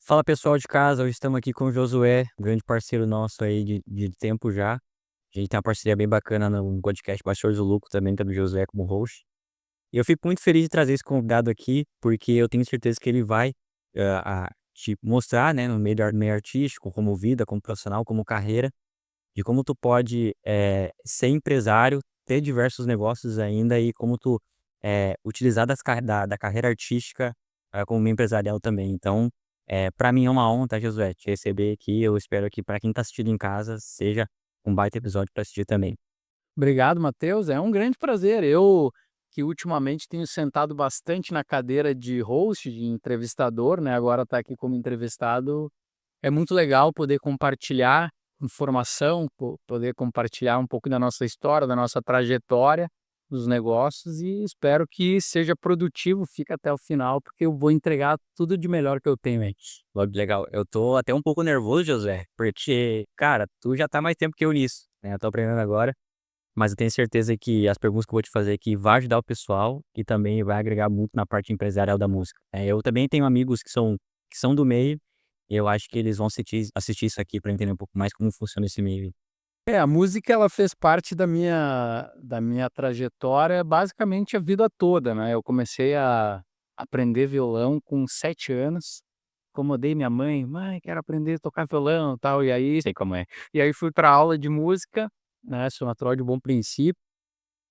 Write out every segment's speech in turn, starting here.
Fala pessoal de casa, hoje estamos aqui com o Josué, um grande parceiro nosso aí de tempo já. A gente tem uma parceria bem bacana no podcast Bastidores do Lucro também, que é do Josué como host. E eu fico muito feliz de trazer esse convidado aqui, porque eu tenho certeza que ele vai te mostrar, né, no meio artístico, como vida, como profissional, como carreira, de como tu pode ser empresário, ter diversos negócios ainda e como tu utilizar da carreira artística como meio empresarial também. Então, para mim é uma honra, tá, Josué, te receber aqui. Eu espero que para quem tá assistindo em casa seja um baita episódio para assistir também. Obrigado, Matheus. É um grande prazer. Eu que ultimamente tenho sentado bastante na cadeira de host, de entrevistador, né? Agora está aqui como entrevistado. É muito legal poder compartilhar informação, poder compartilhar um pouco da nossa história, da nossa trajetória dos negócios e espero que seja produtivo, fique até o final, porque eu vou entregar tudo de melhor que eu tenho aí. Logo, legal. Eu tô até um pouco nervoso, Josué, porque, cara, tu já tá mais tempo que eu nisso, né? Eu tô aprendendo agora. Mas eu tenho certeza que as perguntas que eu vou te fazer aqui vai ajudar o pessoal e também vai agregar muito na parte empresarial da música. Eu também tenho amigos que são do meio e eu acho que eles vão assistir isso aqui para entender um pouco mais como funciona esse meio. É, a música ela fez parte da minha trajetória basicamente a vida toda, né. Eu comecei a aprender violão com 7 anos, incomodei minha mãe: "Mãe, quero aprender a tocar violão, tal", e aí sei como é. E aí fui pra aula de música, né, sou natural de Bom Princípio,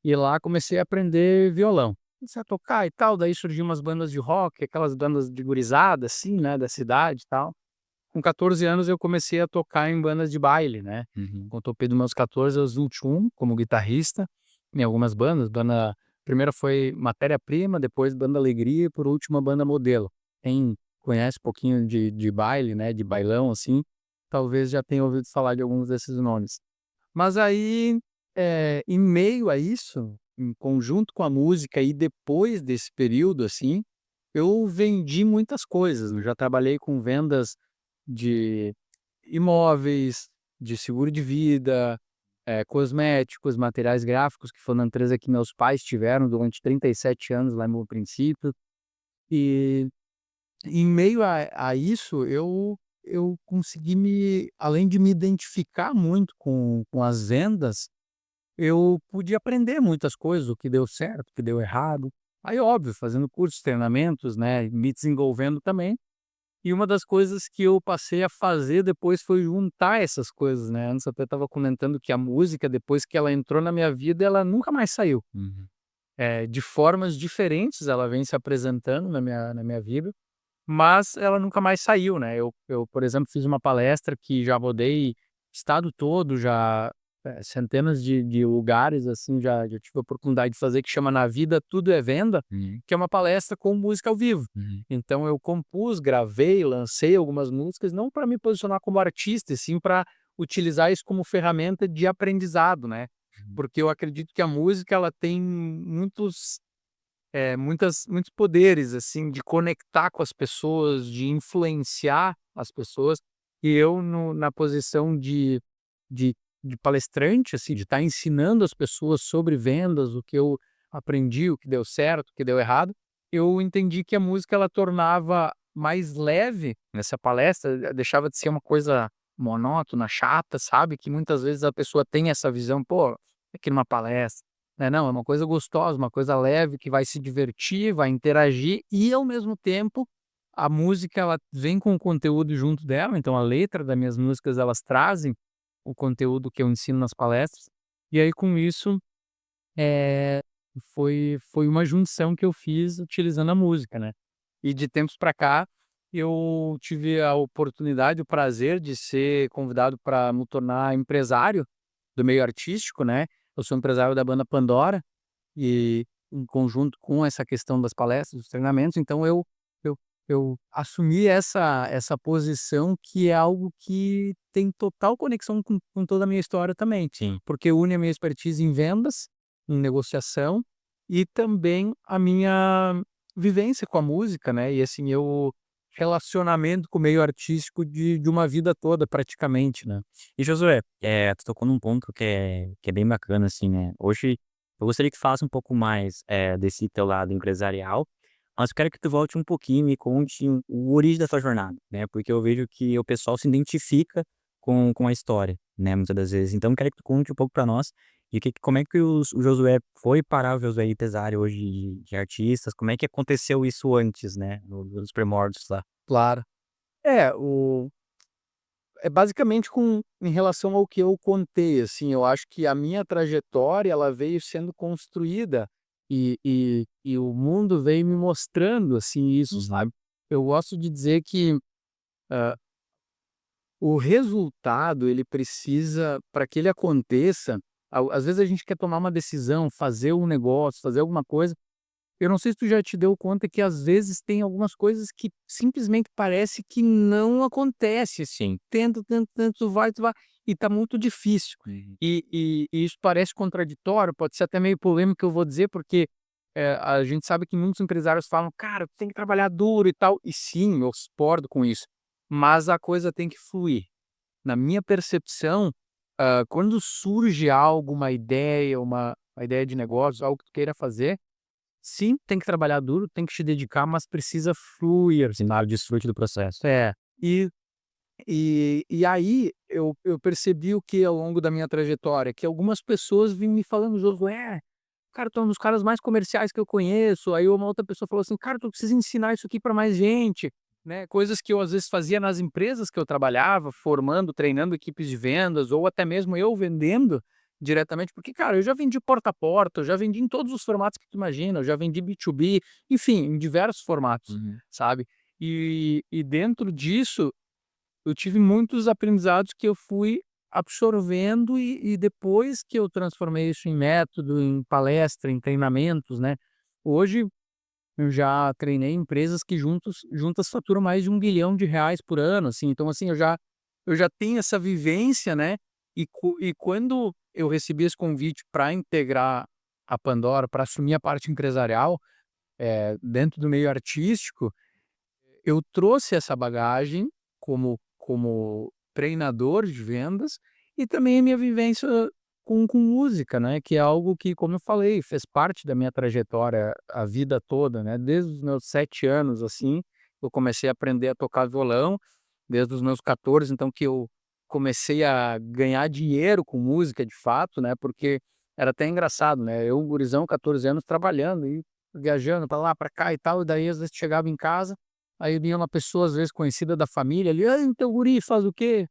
e lá comecei a aprender violão. Comecei a tocar e tal, daí surgiu umas bandas de rock, aquelas bandas de gurizada, assim, né, da cidade e tal. Com 14 anos eu comecei a tocar em bandas de baile, né. Uhum. Eu topei dos meus 14 aos 21 como guitarrista, em algumas bandas, primeira foi Matéria Prima, depois Banda Alegria e por último a Banda Modelo. Quem conhece um pouquinho de baile, né, de bailão, assim, talvez já tenha ouvido falar de alguns desses nomes. Mas aí, em meio a isso, em conjunto com a música e depois desse período, assim, eu vendi muitas coisas, eu já trabalhei com vendas de imóveis, de seguro de vida, cosméticos, materiais gráficos, que foi uma empresa que meus pais tiveram durante 37 anos lá em Bom Princípio. E em meio a isso, eu consegui além de me identificar muito com as vendas, eu pude aprender muitas coisas, o que deu certo, o que deu errado. Aí óbvio, fazendo cursos, treinamentos, né, me desenvolvendo também. E uma das coisas que eu passei a fazer depois foi juntar essas coisas, né. Antes eu até estava comentando que a música, depois que ela entrou na minha vida, ela nunca mais saiu. Uhum. De formas diferentes ela vem se apresentando na minha vida, mas ela nunca mais saiu, né. Eu, por exemplo, fiz uma palestra que já rodei estado todo, já, centenas de lugares, assim, já tive a oportunidade de fazer, que chama "Na Vida Tudo é Venda", Uhum. que é uma palestra com música ao vivo. Uhum. Então eu compus, gravei, lancei algumas músicas, não para me posicionar como artista, e sim para utilizar isso como ferramenta de aprendizado, né. Uhum. Porque eu acredito que a música ela tem muitos poderes, assim, de conectar com as pessoas, de influenciar as pessoas, e eu na posição de de palestrante, assim, de estar ensinando as pessoas sobre vendas, o que eu aprendi, o que deu certo, o que deu errado, eu entendi que a música ela tornava mais leve nessa palestra, deixava de ser uma coisa monótona, chata, sabe, que muitas vezes a pessoa tem essa visão: "Pô, aqui numa palestra". Não, é uma coisa gostosa, uma coisa leve que vai se divertir, vai interagir e ao mesmo tempo a música ela vem com o conteúdo junto dela, então a letra das minhas músicas elas trazem o conteúdo que eu ensino nas palestras, e aí com isso, eh, foi uma junção que eu fiz utilizando a música, né. E de tempos para cá, eu tive a oportunidade, o prazer de ser convidado para me tornar empresário do meio artístico, né. Eu sou empresário da banda Pandora, e em conjunto com essa questão das palestras, dos treinamentos, então eu eu assumi essa posição que é algo que tem total conexão com toda a minha história também, Sim. porque une a minha expertise em vendas, em negociação e também a minha vivência com a música, né, e assim, eu relacionamento com o meio artístico de uma vida toda praticamente, né. E Josué, tu tocou num ponto que é bem bacana, assim, né? Hoje eu gostaria que falasse um pouco mais desse teu lado empresarial, Mas eu quero que tu volte um pouquinho e me conte o origem da sua jornada, né, porque eu vejo que o pessoal se identifica com a história, né, muitas das vezes. Então eu quero que tu conte um pouco pra nós e como é que o Josué foi parar o Josué empresário hoje de artistas, como é que aconteceu isso antes, né, nos primórdios lá? Claro. É, é basicamente em relação ao que eu contei, assim, eu acho que a minha trajetória, ela veio sendo construída e o mundo veio me mostrando, assim, isso, sabe. Eu gosto de dizer que, hã, o resultado, ele precisa para que ele aconteça, às vezes a gente quer tomar uma decisão, fazer um negócio, fazer alguma coisa. Eu não sei se tu já te deu conta que às vezes tem algumas coisas que simplesmente parece que não acontece, assim. Tenta, tenta, tenta, tu vai, e tá muito difícil. Uhum. E isso parece contraditório, pode ser até meio polêmico que eu vou dizer, porque, a gente sabe que muitos empresários falam: "Cara, tu tem que trabalhar duro e tal", e sim, eu concordo com isso, mas a coisa tem que fluir. Na minha percepção, quando surge algo, uma ideia de negócio, algo que tu queira fazer, sim, tem que trabalhar duro, tem que te dedicar, mas precisa fluir. Assim, na hora de desfrute do processo. É, e e aí eu percebi o que ao longo da minha trajetória, que algumas pessoas vinham me falando: "Josué, cara, tu é um dos caras mais comerciais que eu conheço". Aí uma outra pessoa falou assim: "Cara, tu precisa ensinar isso aqui para mais gente", né, coisas que eu às vezes fazia nas empresas que eu trabalhava, formando, treinando equipes de vendas ou até mesmo eu vendendo diretamente, porque, cara, eu já vendi porta a porta, eu já vendi em todos os formatos que tu imagina, eu já vendi B2B, enfim, em diversos formatos, Uhum. sabe. E dentro disso eu tive muitos aprendizados que eu fui absorvendo e depois que eu transformei isso em método, em palestra, em treinamentos, né. Hoje eu já treinei empresas que juntas faturam mais de R$ 1 bilhão por ano, assim. Então, assim, eu já tenho essa vivência, né, e quando eu recebi esse convite para integrar a Pandora, para assumir a parte empresarial, dentro do meio artístico, eu trouxe essa bagagem como treinador de vendas e também a minha vivência com música, né, que é algo que, como eu falei, fez parte da minha trajetória a vida toda, né, desde os meus 7 anos, assim, eu comecei a aprender a tocar violão, desde os meus 14, então, que eu comecei a ganhar dinheiro com música de fato, né, porque era até engraçado, né, eu gurizão, 14 anos, trabalhando e viajando para lá, para cá e tal, e daí às vezes chegava em casa. Aí vinha uma pessoa, às vezes, conhecida da família ali: "Ai, o teu guri faz o quê?".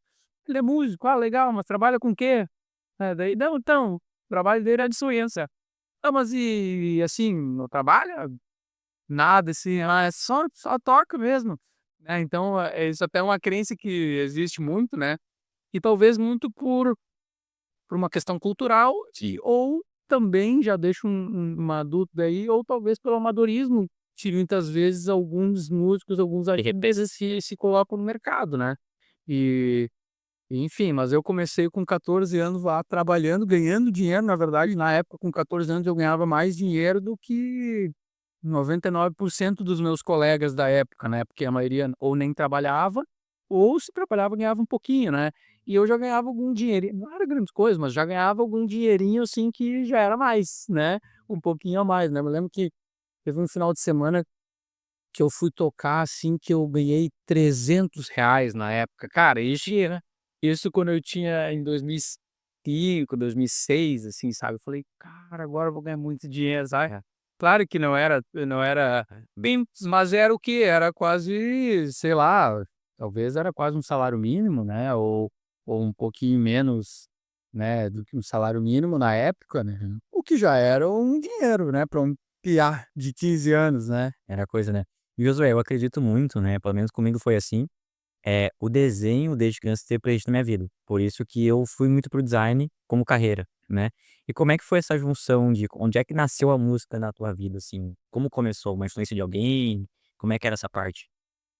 "Ele é músico". "Ah, legal, mas trabalha com o quê?". Daí: "Não, então, o trabalho dele é de influência". "Ah, mas e assim, não trabalha?". "Nada, assim". "Ah, é só toca mesmo". Então, isso até é uma crença que existe muito, né, e talvez muito por uma questão cultural ou também já deixo uma dúvida aí, ou talvez pelo amadorismo que muitas vezes alguns músicos, alguns artistas se colocam no mercado, né. E enfim, mas eu comecei com 14 anos lá trabalhando, ganhando dinheiro, na verdade, na época com 14 anos eu ganhava mais dinheiro do que 99% dos meus colegas da época, né, porque a maioria ou nem trabalhava, ou se trabalhava ganhava um pouquinho, né. E eu já ganhava algum dinheirinho, não era grandes coisas, mas já ganhava algum dinheirinho, assim, que já era mais, né, um pouquinho a mais, né. Eu me lembro que teve um final de semana que eu fui tocar, assim, que eu ganhei R$ 300 na época. Cara, isso quando eu tinha em 2005, 2006, assim, sabe. Eu falei: "Cara, agora eu vou ganhar muito dinheiro", sabe. Claro que não era bem, mas era o quê? Era quase, sei lá, talvez era quase um salário mínimo, né, ou um pouquinho menos, né, do que um salário mínimo na época, né, o que já era um dinheiro, né, para um piá de 15 anos, né. Era coisa, né. E Josué, eu acredito muito, né, pelo menos comigo foi assim, o desenho desde criança esteve presente na minha vida. Por isso que eu fui muito pro design como carreira, né. E como é que foi essa junção de onde é que nasceu a música na tua vida, assim? Como começou? Uma influência de alguém? Como é que era essa parte?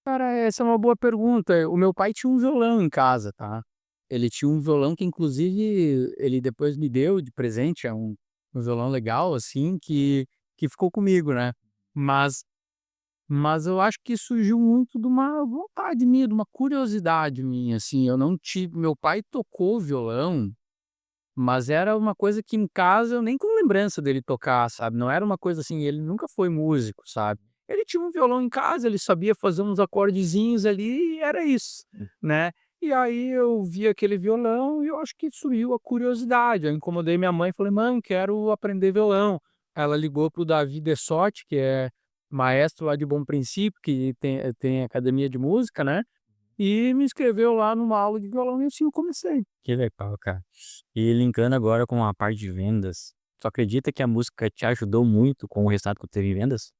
Cara, essa é uma boa pergunta. O meu pai tinha um violão em casa, tá. Ele tinha um violão que inclusive ele depois me deu de presente, é um violão legal, assim, que ficou comigo, né. Mas mas eu acho que surgiu muito de uma vontade minha, de uma curiosidade minha, assim, eu não tive meu pai tocou violão, mas era uma coisa que em casa eu nem com lembrança dele tocar, sabe, não era uma coisa assim, ele nunca foi músico, sabe. Ele tinha um violão em casa, ele sabia fazer uns acordezinhos ali e era isso, né. E aí eu vi aquele violão e eu acho que surgiu a curiosidade, eu incomodei minha mãe e falei: "Mãe, quero aprender violão". Ela ligou para o Davi Dessotti, que é maestro lá de Bom Princípio, que tem academia de música, né, e me inscreveu lá numa aula de violão e assim eu comecei. Que legal, cara. E linkando agora com a parte de vendas, tu acredita que a música te ajudou muito com o resultado que tu teve em vendas?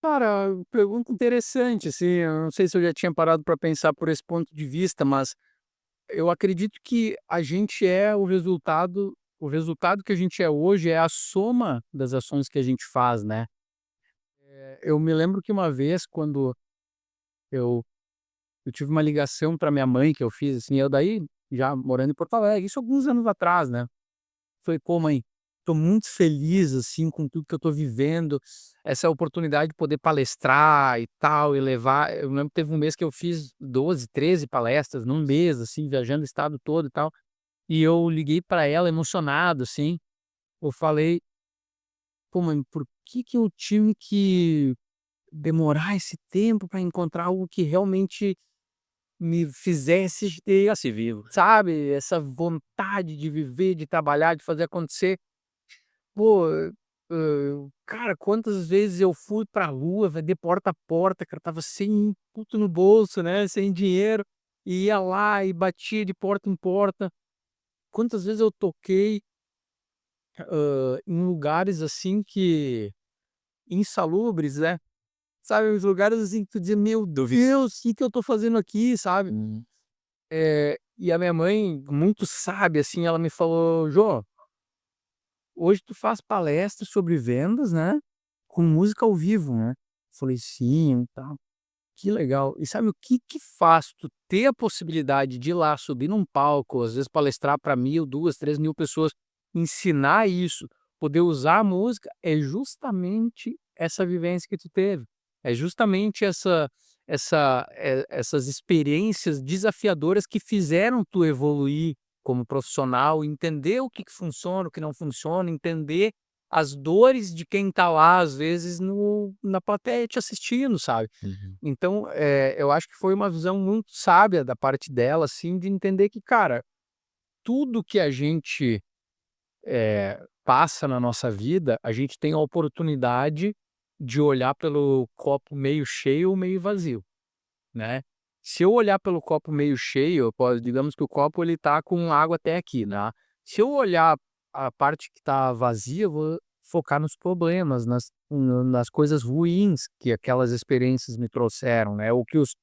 Cara, pergunta interessante, assim, eu não sei se eu já tinha parado para pensar por esse ponto de vista, mas eu acredito que a gente é o resultado que a gente é hoje é a soma das ações que a gente faz, né. Eu me lembro que uma vez quando eu eu tive uma ligação para minha mãe que eu fiz, assim, eu daí já morando em Porto Alegre, isso alguns anos atrás, né. Falei: "Pô mãe, tô muito feliz, assim, com tudo que eu tô vivendo, essa oportunidade de poder palestrar e tal, e levar". Eu lembro que teve um mês que eu fiz 12, 13 palestras num mês, assim, viajando o estado todo e tal, e eu liguei pra ela emocionado, assim, eu falei: "Pô mãe, por que que eu tive que demorar esse tempo pra encontrar algo que realmente me fizesse ter, assim, vivo", sabe, essa vontade de viver, de trabalhar, de fazer acontecer. Pô, cara, quantas vezes eu fui pra rua, vender porta a porta, cara, estava sem um puto no bolso, né, sem dinheiro, e ia lá e batia de porta em porta. Quantas vezes eu toquei, em lugares, assim, que insalubres, né, sabe, uns lugares, assim, que tu dizia: "Meu Deus, que eu tô fazendo aqui?", sabe. Uhum. E a minha mãe, muito sábia, assim, ela me falou: "Jô, hoje tu faz palestra sobre vendas, né, com música ao vivo, né". Falei: "Sim, e tal". Que legal. E sabe o que que faz tu ter a possibilidade de ir lá, subir num palco, às vezes palestrar para 1.000, 2, 3.000 pessoas, ensinar isso, poder usar a música, é justamente essa vivência que tu teve. É justamente essas experiências desafiadoras que fizeram tu evoluir como profissional, entender o que que funciona, o que não funciona, entender as dores de quem tá lá, às vezes, no na plateia te assistindo, sabe. Uhum. Então, eu acho que foi uma visão muito sábia da parte dela, assim, de entender que, cara, tudo que a gente, passa na nossa vida, a gente tem a oportunidade de olhar pelo copo meio cheio ou meio vazio, né. Se eu olhar pelo copo meio cheio, eu posso digamos que o copo ele tá com água até aqui, né. Se eu olhar a parte que tá vazia, eu vou focar nos problemas, nas coisas ruins que aquelas experiências me trouxeram, né, ou que os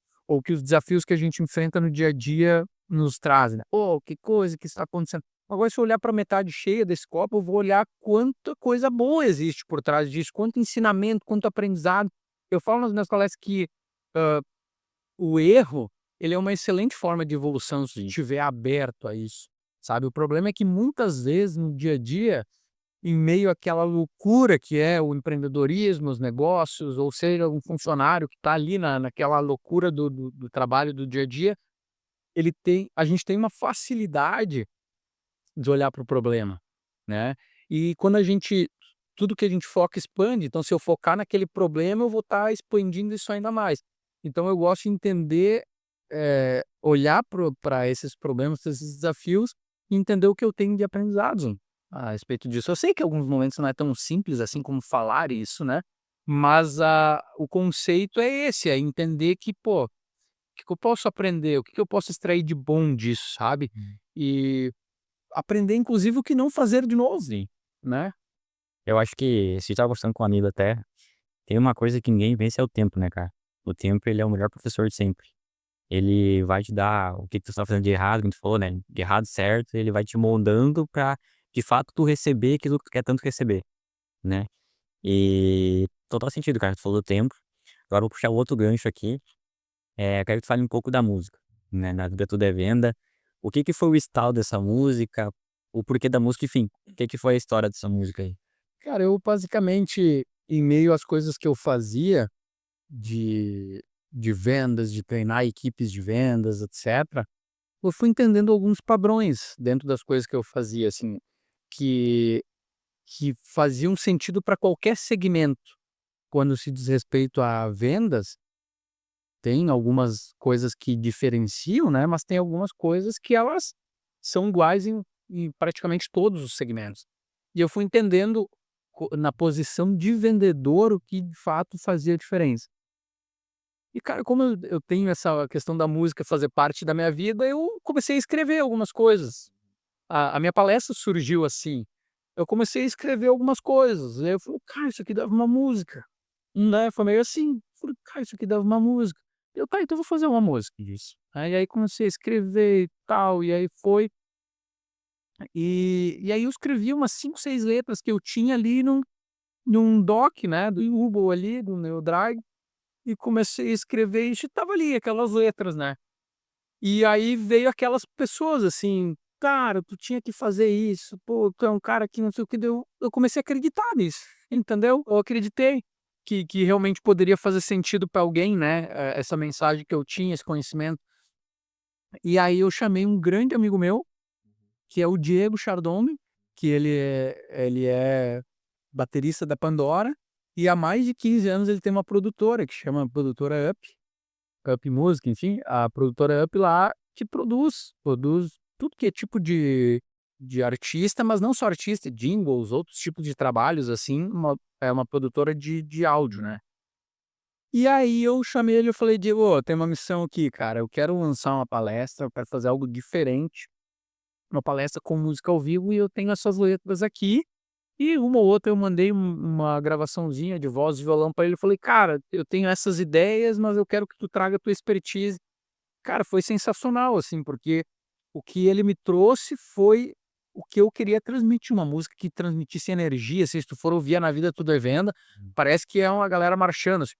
desafios que a gente enfrenta no dia a dia nos trazem, né. "Pô, que coisa que está acontecendo". Agora se eu olhar para a metade cheia desse copo, eu vou olhar quanta coisa boa existe por trás disso, quanto ensinamento, quanto aprendizado. Eu falo nas minhas palestras que o erro, ele é uma excelente forma de evolução se Sim. estiver aberto a isso, sabe. O problema é que muitas vezes no dia a dia, em meio àquela loucura que é o empreendedorismo, os negócios, ou seja, um funcionário que está ali naquela loucura do trabalho do dia a dia, a gente tem uma facilidade de olhar para o problema, né. E quando a gente tudo que a gente foca expande, então se eu focar naquele problema eu vou estar expandindo isso ainda mais. Então eu gosto de entender, olhar para esses problemas, pra esses desafios e entender o que eu tenho de aprendizado a respeito disso. Eu sei que em alguns momentos não é tão simples assim como falar isso, né, mas o conceito é esse, é entender que, pô, o que que eu posso aprender, o que que eu posso extrair de bom disso, sabe. Hum. E aprender inclusive o que não fazer de novo, Sim. né. Eu acho que se tá conversando com um amigo até, tem uma coisa que ninguém vence é o tempo, né, cara. O tempo, ele é o melhor professor de sempre. Ele vai te dar o que que tu tá fazendo de errado, como tu falou, né, de errado, certo, ele vai te moldando pra, de fato, tu receber aquilo que tu quer tanto receber, né. E total sentido, cara, tu falou do tempo. Agora eu vou puxar outro gancho aqui, eu quero que tu fale um pouco da música, né, na vida tudo é venda. O que que foi o estalo dessa música, o porquê da música, enfim, o que que foi a história dessa música aí? Cara, eu basicamente, em meio às coisas que eu fazia de vendas, de treinar equipes de vendas, etcétera, eu fui entendendo alguns padrões dentro das coisas que eu fazia, assim, que que faziam sentido para qualquer segmento. quando se diz respeito a vendas, tem algumas coisas que diferenciam, né, mas tem algumas coisas que elas são iguais em praticamente todos os segmentos. E eu fui entendendo na posição de vendedor o que de fato fazia diferença. E cara, como eu tenho essa questão da música fazer parte da minha vida, eu comecei a escrever algumas coisas. A minha palestra surgiu assim, eu comecei a escrever algumas coisas, aí eu falei: "Cara, isso aqui dava uma música", né, foi meio assim, falei: "Cara, isso aqui dava uma música". Eu: "Tá, então eu vou fazer uma música disso". Aí comecei a escrever e tal, e aí foi, e aí eu escrevi umas 5 6 letras que eu tinha ali num doc, né, do Yubo ali, do meu Drive, e comecei a escrever e estava ali aquelas letras, né. E aí veio aquelas pessoas assim: "Cara, tu tinha que fazer isso, pô, tu é um cara que não sei o que", daí eu comecei a acreditar nisso, entendeu? Eu acreditei que realmente poderia fazer sentido para alguém, né, essa mensagem que eu tinha, esse conhecimento. E aí eu chamei um grande amigo meu, que é o Diego Chardon, que ele é baterista da Pandora, e há mais de 15 anos ele tem uma produtora que chama Produtora Up Music, enfim, a produtora Up lá que produz tudo que é tipo de artista, mas não só artista, jingles, outros tipos de trabalhos, assim, é uma produtora de áudio, né. E aí eu chamei ele, eu falei: "Diego, ô, tem uma missão aqui, cara, eu quero lançar uma palestra, eu quero fazer algo diferente, uma palestra com música ao vivo e eu tenho essas letras aqui", e uma ou outra eu mandei uma gravaçãozinha de voz e violão pra ele, eu falei: "Cara, eu tenho essas ideias, mas eu quero que tu traga a tua expertise". Cara, foi sensacional, assim, porque o que ele me trouxe foi o que eu queria transmitir, uma música que transmitisse energia, assim, se tu for ouvir a Na Vida Tudo é Venda, parece que é uma galera marchando, assim,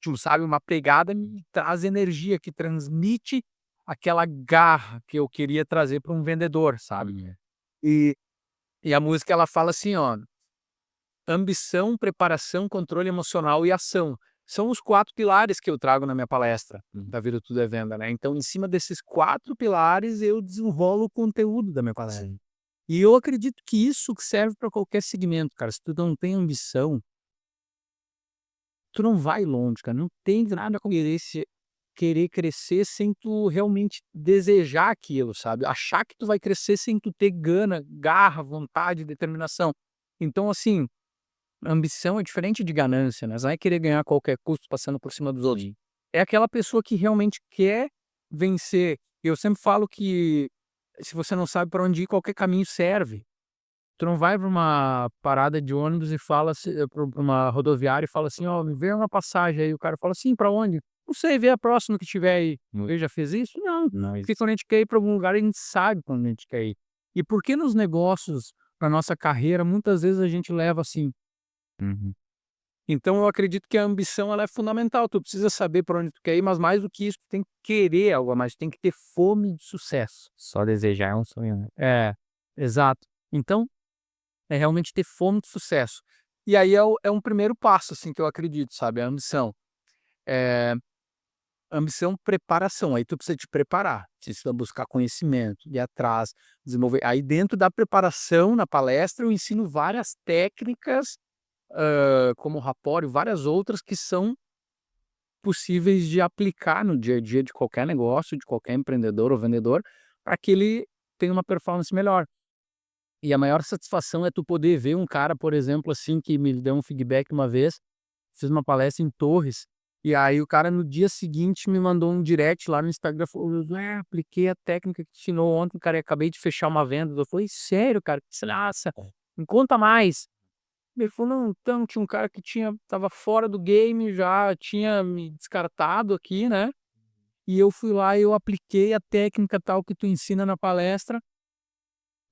tipo, sabe, uma pegada que traz energia, que transmite aquela garra que eu queria trazer para um vendedor, sabe. E e a música ela fala assim, ó: ambição, preparação, controle emocional e ação. São os 4 pilares que eu trago na minha palestra, da Vida Tudo é Venda, né. Então, em cima desses 4 pilares, eu desenrolo o conteúdo da minha palestra. Sim. E eu acredito que isso serve para qualquer segmento, cara. Se tu não tem ambição, tu não vai longe, cara. Não tem nada com querer crescer sem tu realmente desejar aquilo, sabe. Achar que tu vai crescer sem tu ter gana, garra, vontade, determinação. Então, assim, ambição é diferente de ganância, né, você não vai querer ganhar a qualquer custo passando por cima dos outros. Sim. É aquela pessoa que realmente quer vencer. Eu sempre falo que se você não sabe para onde ir, qualquer caminho serve. Tu não vai para uma parada de ônibus e fala para uma rodoviária e fala assim: "Ó, me vê uma passagem aí", o cara fala assim: "Pra onde?". "Não sei, vê a próxima que tiver aí". Ele já fez isso? Não, Não porque quando a gente quer ir para algum lugar, a gente sabe pra onde a gente quer ir. E por que nos negócios, na nossa carreira, muitas vezes a gente leva assim. Uhum. Então eu acredito que a ambição ela é fundamental, tu precisa saber para onde tu quer ir, mas mais do que isso, tu tem que querer algo a mais, tu tem que ter fome de sucesso. Só desejar é um sonho, né. É, exato. Então, é realmente ter fome de sucesso. E aí é um primeiro passo, assim, que eu acredito, sabe, a ambição. Eh, ambição, preparação, aí tu precisa te preparar, precisa buscar conhecimento, ir atrás, desenvolver. Aí dentro da preparação na palestra eu ensino várias técnicas, como o rapport e várias outras que são possíveis de aplicar no dia a dia de qualquer negócio, de qualquer empreendedor ou vendedor, para que ele tenha uma performance melhor. E a maior satisfação é tu poder ver um cara, por exemplo, assim, que me deu um feedback uma vez, fiz uma palestra em Torres, e aí o cara no dia seguinte me mandou um direct lá no Instagram, falou: apliquei a técnica que te ensinou ontem, cara, e acabei de fechar uma venda". Eu falei: "Sério, cara? Nossa, me conta mais". Ele falou: "Não, então tinha um cara que estava fora do game, já tinha me descartado aqui, né, e eu fui lá e eu apliquei a técnica tal que tu ensina na palestra,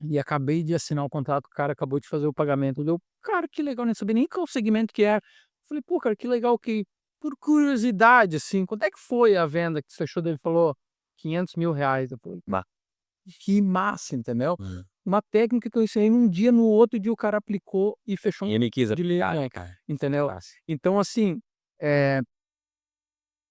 e acabei de assinar o contrato, o cara acabou de fazer o pagamento". Deu: "Cara, que legal, nem sabia nem qual segmento que era". Falei: "Pô, cara, que legal que", por curiosidade, assim, "quanto é que foi a venda que você fechou?" Daí ele falou: R$ 500.000. Eu falei: Bah. "Que massa", entendeu. Uma técnica que eu ensinei num dia, no outro dia o cara aplicou e fechou E ele quis de aplicar, leilão, né, cara. entendeu. Massa. Então assim, eh,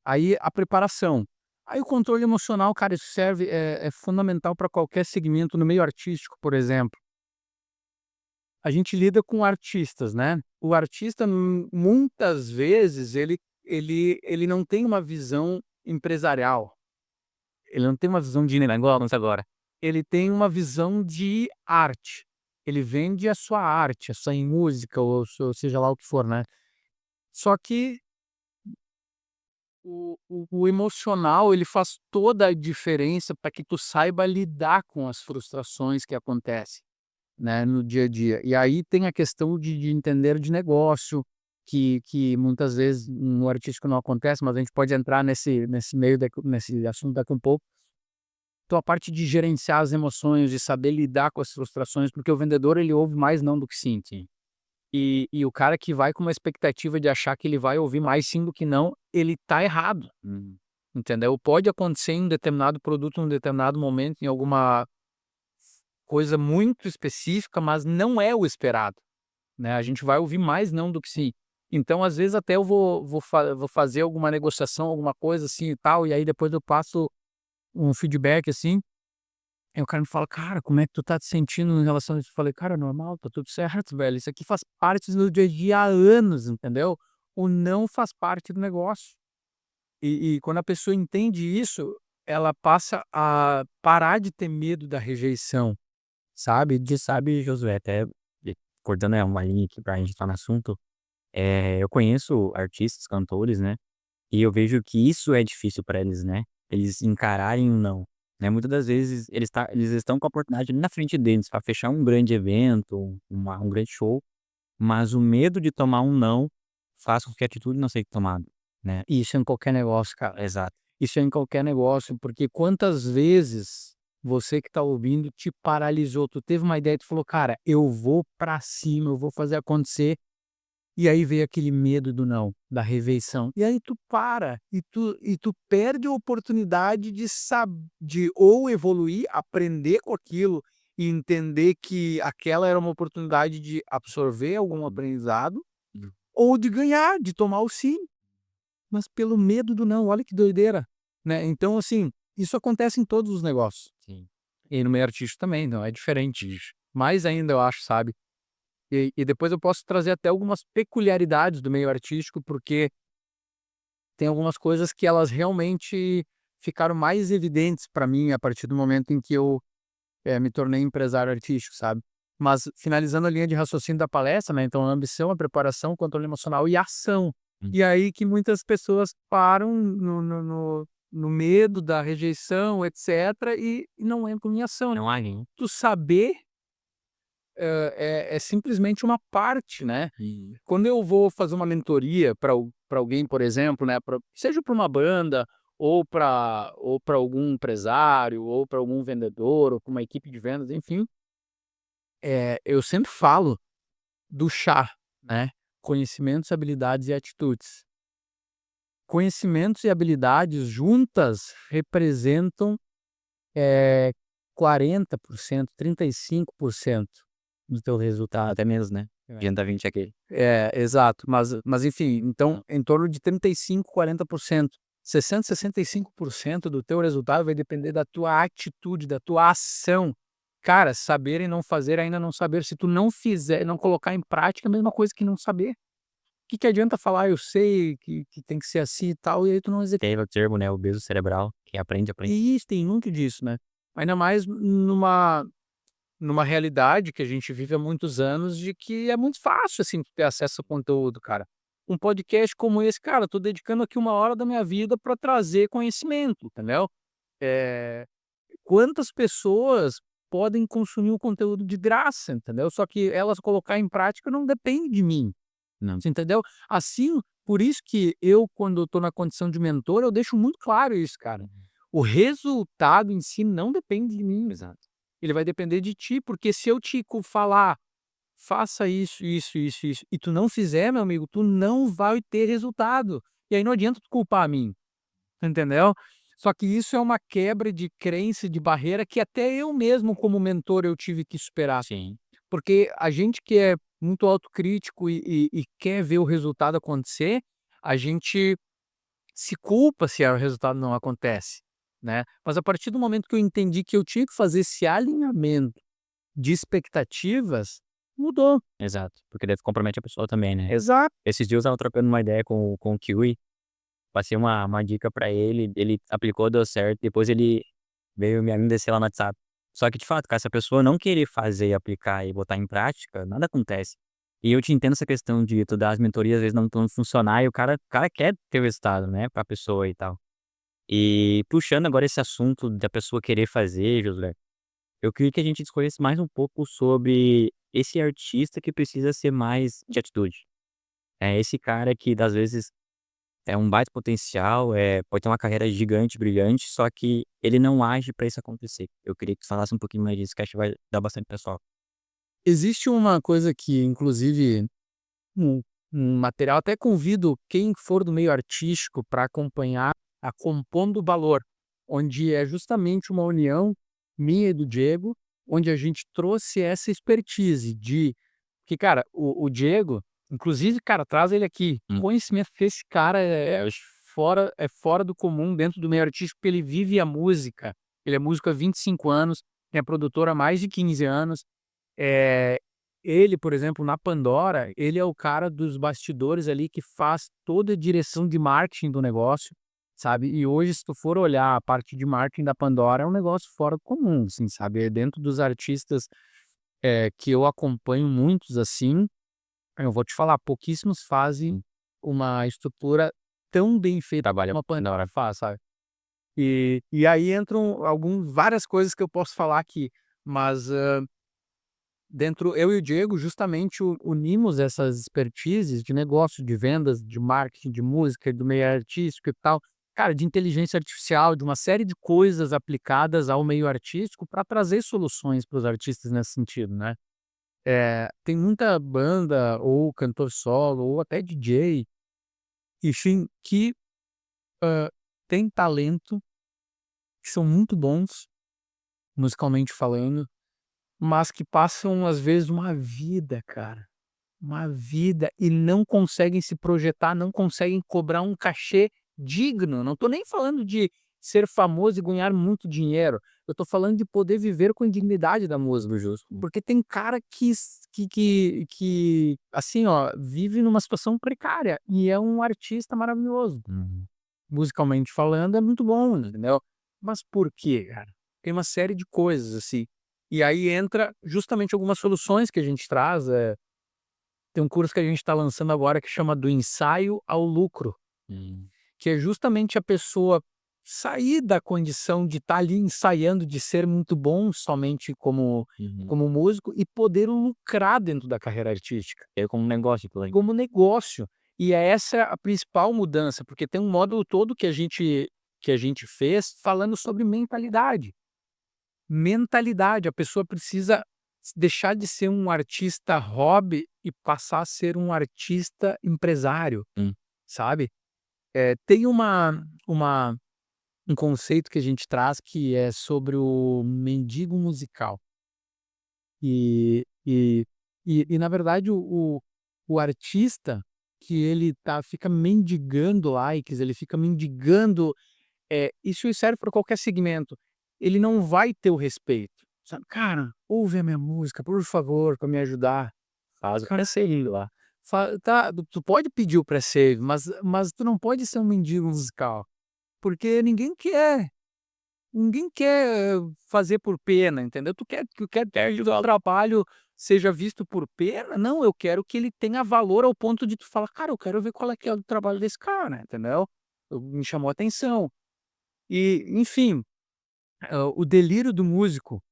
aí a preparação. Aí o controle emocional, cara, isso serve, é fundamental para qualquer segmento no meio artístico, por exemplo. a gente lida com artistas, né? O artista, muitas vezes, ele não tem uma visão empresarial. Ele não tem uma visão de negócio agora. Ele tem uma visão de arte. Ele vende a sua arte, a sua música, ou seja lá o que for, né? Só que o emocional, ele faz toda a diferença para que tu saiba lidar com as frustrações que acontecem, né, no dia a dia. E aí tem a questão de entender de negócio, que muitas vezes no artístico não acontece, mas a gente pode entrar nesse assunto daqui um pouco. Então a parte de gerenciar as emoções, de saber lidar com as frustrações, porque o vendedor ele ouve mais não do que sim. E o cara que vai com uma expectativa de achar que ele vai ouvir mais sim do que não, ele tá errado, entendeu? Pode acontecer em um determinado produto, em um determinado momento, em alguma coisa muito específica, mas não é o esperado, né? A gente vai ouvir mais não do que sim. Então, às vezes, até eu vou fazer alguma negociação, alguma coisa assim e tal, e aí depois eu passo um feedback assim, aí o cara me fala: "Cara, como é que tu tá te sentindo em relação a isso?" Eu falei: "Cara, normal, tá tudo certo, velho. Isso aqui faz parte do dia a dia há anos, entendeu? O não faz parte do negócio." E quando a pessoa entende isso, ela passa a parar de ter medo da rejeição. Sabe, Josué, até cortando uma linha aqui pra gente entrar no assunto, eu conheço artistas, cantores, né, e eu vejo que isso é difícil pra eles, né, eles encararem o não, né, muitas das vezes eles estão com a oportunidade ali na frente deles pra fechar um grande evento, um grande show, mas o medo de tomar um não faz com que a atitude não seja tomada, né. Isso é em qualquer negócio, cara. Exato. Isso é em qualquer negócio, porque quantas vezes você que está ouvindo te paralisou, tu teve uma ideia e tu falou: "Cara, eu vou pra cima, eu vou fazer acontecer", e aí veio aquele medo do não, da rejeição. E aí tu para, e tu perde a oportunidade de ou evoluir, aprender com aquilo e entender que aquela era uma oportunidade de absorver algum aprendizado, Hum. ou de ganhar, de tomar o sim. Mas pelo medo do não, olha que doideira, né. Então, assim, isso acontece em todos os negócios. Sim. E no meio artístico também, não é diferente disso. Mais ainda eu acho, sabe. E depois eu posso trazer até algumas peculiaridades do meio artístico, porque tem algumas coisas que elas realmente ficaram mais evidentes para mim a partir do momento em que eu, me tornei empresário artístico, sabe. Mas finalizando a linha de raciocínio da palestra, né, então a ambição, a preparação, controle emocional e ação. Hum. E aí que muitas pessoas param no medo da rejeição, etcétera, e não entram em ação, né. Não há linha. Tu saber, é simplesmente uma parte, né. Quando eu vou fazer uma mentoria para alguém, por exemplo, né, seja para uma banda, ou para algum empresário, ou para algum vendedor, ou para uma equipe de vendas, enfim, eu sempre falo do chá, né, conhecimentos, habilidades e atitudes. Conhecimentos e habilidades juntas representam, eh, 40%, 35% do teu resultado. Até menos, né. É. Adianta 20 aquele. É, exato, mas enfim, então em torno de 35, 40%, 60, 65% do teu resultado vai depender da tua atitude, da tua ação. Cara, saber e não fazer ainda não saber, se tu não fizer, não colocar em prática, é a mesma coisa que não saber. Que adianta falar: "Ah, eu sei que tem que ser assim e tal", e aí tu não executa. Tem o termo, né, obeso cerebral, quem aprende, aprende. E isso, tem muito disso, né. Ainda mais numa realidade que a gente vive há muitos anos, de que é muito fácil, assim, ter acesso ao conteúdo, cara. Um podcast como esse, cara, eu tô dedicando aqui 1 hora da minha vida para trazer conhecimento, entendeu. Eh, Quantas pessoas podem consumir o conteúdo de graça, entendeu. Só que elas colocar em prática não depende de mim, Não. você entendeu. Assim, por isso que eu, quando eu tô na condição de mentor, eu deixo muito claro isso, cara. O resultado em si não depende de mim. Exato. Ele vai depender de ti, porque se eu falar: "Faça isso, isso, isso, isso", e tu não fizer, meu amigo, tu não vai ter resultado. E aí não adianta tu culpar a mim, entendeu? Só que isso é uma quebra de crença, de barreira, que até eu mesmo como mentor eu tive que superar. Sim. Porque a gente que é muito autocrítico e quer ver o resultado acontecer, a gente se culpa se o resultado não acontece, né. Mas a partir do momento que eu entendi que eu tinha que fazer esse alinhamento de expectativas, mudou. Exato, porque daí compromete a pessoa também, né. Exato. Esses dias eu estava trocando uma ideia com o Kiwi, passei uma dica pra ele, ele aplicou, deu certo, depois ele veio me agradecer lá no WhatsApp. Só que de fato, cara, se a pessoa não querer fazer, aplicar e botar em prática, nada acontece. E eu te entendo essa questão de tu dar as mentorias, às vezes não funcionar e o cara quer ter o resultado, né, pra pessoa e tal. E puxando agora esse assunto da pessoa querer fazer, Josué, eu queria que a gente discorresse mais um pouco sobre esse artista que precisa ser mais de atitude. É esse cara que, às vezes, é um baita potencial, pode ter uma carreira gigante, brilhante, só que ele não age pra isso acontecer. Eu queria que tu falasse um pouquinho mais disso, que acho que vai dar bastante pessoal. Existe uma coisa que inclusive um material, até convido quem for do meio artístico para acompanhar a Compondo Valor, onde é justamente uma união minha e do Diego, onde a gente trouxe essa expertise que, cara, o Diego, inclusive, cara, traz ele aqui. O Hum. conhecimento desse cara é fora do comum dentro do meio artístico, porque ele vive a música. Ele é músico há 25 anos, é produtor há mais de 15 anos. Eh, Ele, por exemplo, na Pandora, ele é o cara dos bastidores ali que faz toda a direção de marketing do negócio, sabe. E hoje, se tu for olhar a parte de marketing da Pandora, é um negócio fora do comum, assim, sabe. É dentro dos artistas, que eu acompanho muitos, assim, eu vou te falar, pouquíssimos fazem uma estrutura tão bem feita Trabalha como a da Pandora hora. faz, sabe. E aí entram várias coisas que eu posso falar aqui, mas dentro eu e o Diego justamente unimos essas expertises de negócio, de vendas, de marketing, de música, do meio artístico e tal, cara, de inteligência artificial, de uma série de coisas aplicadas ao meio artístico para trazer soluções para os artistas nesse sentido, né. Tem muita banda ou cantor solo ou até DJ, enfim, que, tem talento, que são muito bons, musicalmente falando, mas que passam às vezes uma vida, cara. Uma vida e não conseguem se projetar, não conseguem cobrar um cachê digno. Não estou nem falando de ser famoso e ganhar muito dinheiro. Eu estou falando de poder viver com dignidade da música, justo. Porque tem cara que assim, ó, vive numa situação precária e é um artista maravilhoso. Uhum. Musicalmente falando, é muito bom, entendeu? Mas por quê, cara? Tem uma série de coisas, assim. E aí entra justamente algumas soluções que a gente traz. Tem um curso que a gente está lançando agora que chama Do Ensaio ao Lucro, Hum. que é justamente a pessoa sair da condição de estar ali ensaiando, de ser muito bom somente Uhum. como músico e poder lucrar dentro da carreira artística, É como um negócio aquilo ali. como negócio. E é essa a principal mudança, porque tem um módulo todo que a gente fez falando sobre mentalidade. Mentalidade, a pessoa precisa deixar de ser um artista hobby e passar a ser um artista empresário, Hum. sabe. Tem um conceito que a gente traz que é sobre o mendigo musical. E na verdade o artista que ele fica mendigando likes, ele fica mendigando. Isso serve para qualquer segmento. Ele não vai ter o respeito, sabe. "Cara, ouve a minha música, por favor, para me ajudar". Faz o Cara, pré-save lá. tá, tu pode pedir o pré-save, mas tu não pode ser um mendigo musical, porque ninguém quer fazer por pena, entendeu. Tu quer ter o trabalho seja visto por pena? Não, eu quero que ele tenha valor ao ponto de tu falar: "Cara, eu quero ver qual é que é o trabalho desse cara", entendeu. Me chamou a atenção. E, enfim. O delírio do músico,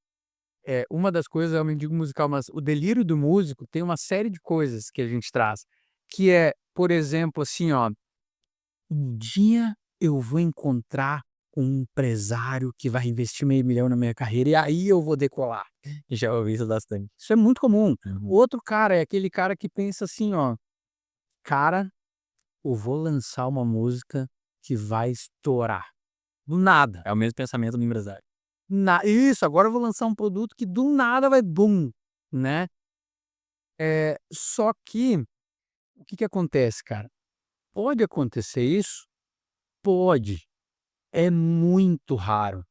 uma das coisas é o mendigo musical, mas o delírio do músico tem uma série de coisas que a gente traz, que é, por exemplo, assim, ó, um dia eu vou encontrar um empresário que vai investir meio milhão na minha carreira e aí eu vou decolar. Já ouvi isso bastante. Isso é muito comum. Uhum. Outro cara é aquele cara que pensa assim, ó, cara, eu vou lançar uma música que vai estourar. Do nada. É o mesmo pensamento do empresário. Isso, agora eu vou lançar um produto que do nada vai bum, né. Só que, o que que acontece, cara? Pode acontecer isso? Pode, é muito raro.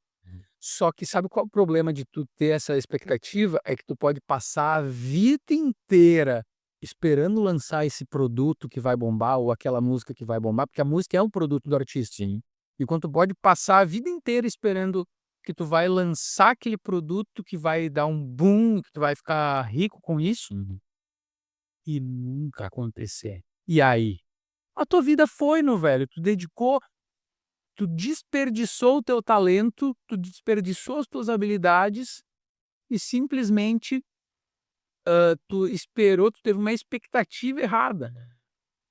Só que sabe qual é o problema de tu ter essa expectativa? É que tu pode passar a vida inteira esperando lançar esse produto que vai bombar ou aquela música que vai bombar, porque a música é um produto do artista. Sim. Enquanto tu pode passar a vida inteira esperando que tu vai lançar aquele produto que vai dar um boom, que tu vai ficar rico com isso, Uhum. e nunca acontecer. E aí? A tua vida foi, no velho, tu dedicou, tu desperdiçou o teu talento, tu desperdiçou as tuas habilidades e simplesmente, tu esperou, tu teve uma expectativa errada.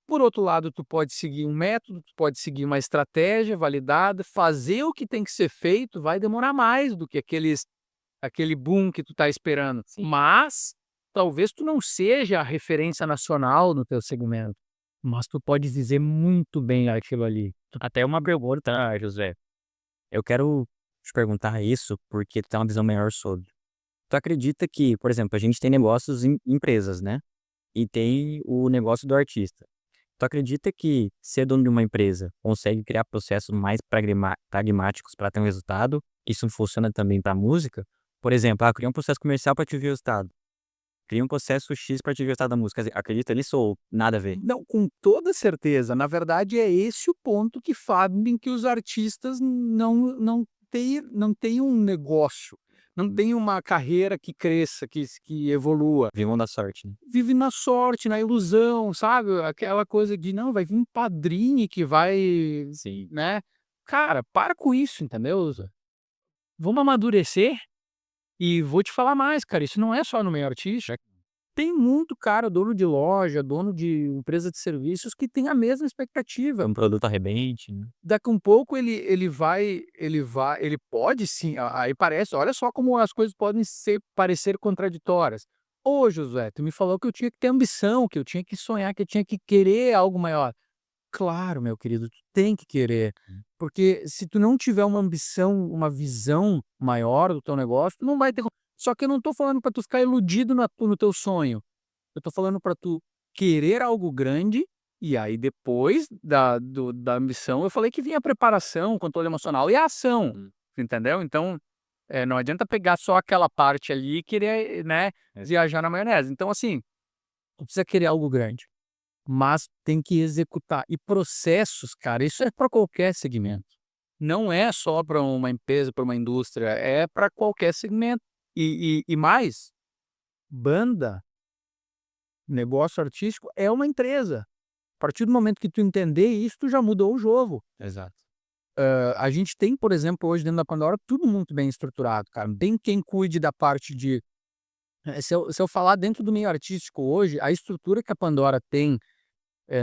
Por outro lado, tu pode seguir um método, tu pode seguir uma estratégia validada, fazer o que tem que ser feito, vai demorar mais do que aquele boom que tu tá esperando. Sim. Mas, talvez tu não seja a referência nacional no teu segmento, mas tu pode dizer muito bem aquilo ali. Até uma pergunta, José. Eu quero te perguntar isso porque tu tem uma visão melhor sobre. Tu acredita que, por exemplo, a gente tem negócios em empresas, né? E tem o negócio do artista. Tu acredita que ser dono de uma empresa consegue criar processos mais pragmáticos para ter um resultado? Isso funciona também para música? Por exemplo, cria um processo comercial para atingir o resultado. Cria um processo X para atingir o resultado da música. Quer dizer, acredita nisso ou nada a ver? Não, com toda certeza. Na verdade, é esse o ponto que fazem que os artistas não tenham um negócio, não tenham uma carreira que cresça, que evolua. Vivam da sorte, né? Vive na sorte, na ilusão, sabe? Aquela coisa de não, vai vir um padrinho que vai, Sim. né? Cara, para com isso, entendeu? Zé? Vamos amadurecer e vou te falar mais, cara. Isso não é só no meio artístico. Tem muito cara, dono de loja, dono de empresa de serviços que tem a mesma expectativa. Um produto arrebente, né? Daqui um pouco ele pode sim, aí parece, olha só como as coisas podem parecer contraditórias. Ô Josué, tu me falou que eu tinha que ter ambição, que eu tinha que sonhar, que eu tinha que querer algo maior. Claro, meu querido, tu tem que querer, Hum. porque se tu não tiver uma ambição, uma visão maior do teu negócio, tu não vai ter. Só que eu não tô falando para tu ficar iludido no teu sonho. Eu tô falando para tu querer algo grande, e aí depois da ambição, eu falei que vinha a preparação, o controle emocional e a ação, Hum. entendeu? Então, não adianta pegar só aquela parte ali e querer, né, viajar na maionese. Então, assim, tu precisa querer algo grande, mas tem que executar. E processos, cara, isso é para qualquer segmento. Não é só para uma empresa, para uma indústria, é para qualquer segmento. E mais, banda, negócio artístico é uma empresa. A partir do momento que tu entender isso, tu já mudou o jogo. Exato. A gente tem, por exemplo, hoje dentro da Pandora, tudo muito bem estruturado, cara. Não tem quem cuide da parte de. Se eu falar dentro do meio artístico hoje, a estrutura que a Pandora tem,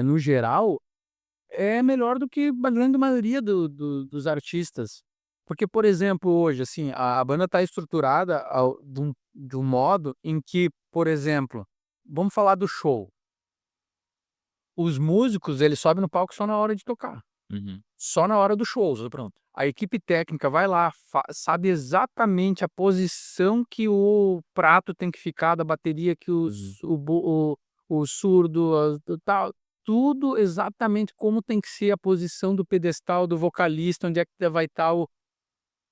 no geral, é melhor do que a grande maioria dos artistas. Porque, por exemplo, hoje, assim, a banda está estruturada de um modo em que, por exemplo, vamos falar do show. Os músicos, eles sobem no palco só na hora de tocar. Uhum. Só na hora do show. Pronto. A equipe técnica vai lá, sabe exatamente a posição que o prato tem que ficar da bateria, que Uhum. o surdo, tal, tudo exatamente como tem que ser a posição do pedestal, do vocalista, onde é que vai estar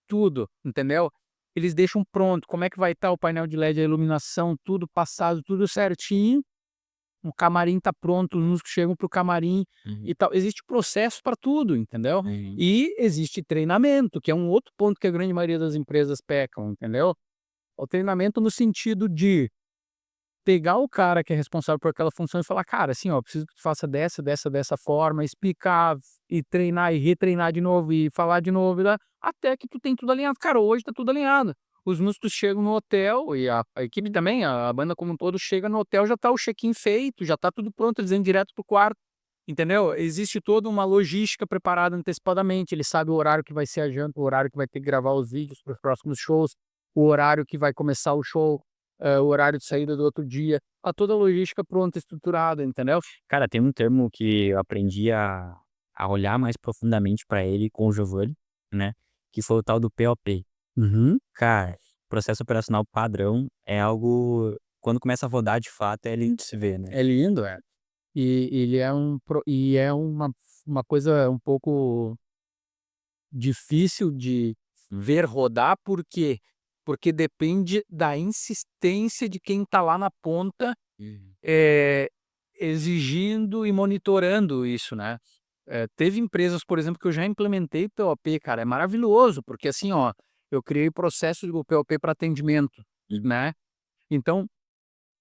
tudo, entendeu? Eles deixam pronto, como é que vai estar o painel de LED, a iluminação, tudo passado, tudo certinho. O camarim tá pronto, os músicos chegam pro camarim Uhum. e tal. Existe processo para tudo, entendeu? Uhum. E existe treinamento, que é um outro ponto que a grande maioria das empresas pecam, entendeu? O treinamento no sentido de pegar o cara que é responsável por aquela função e falar: "Cara, assim, ó, preciso que tu faça dessa forma", explicar e treinar e retreinar de novo e falar de novo, até que tu tem tudo alinhado. Cara, hoje tá tudo alinhado. Os músicos chegam no hotel e a equipe também, a banda como um todo chega no hotel, já tá o check-in feito, já tá tudo pronto, eles vêm direto pro quarto, entendeu? Existe toda uma logística preparada antecipadamente, ele sabe o horário que vai ser a janta, o horário que vai ter que gravar os vídeos para os próximos shows, o horário que vai começar o show, o horário de saída do outro dia, toda a logística pronta, estruturada, entendeu? Cara, tem um termo que eu aprendi a olhar mais profundamente pra ele com o Giovanni, né? Que foi o tal do POP. Uhum. Cara, processo operacional padrão é algo. Quando começa a rodar de fato, é lindo de se ver, né? É lindo, é. E ele é uma coisa um pouco difícil ver rodar, por quê? Porque depende da insistência de quem está lá na ponta, eh, exigindo e monitorando isso, né. Teve empresas, por exemplo, que eu já implementei POP, cara, é maravilhoso, porque assim, ó, eu criei processo do POP para atendimento, né. Então,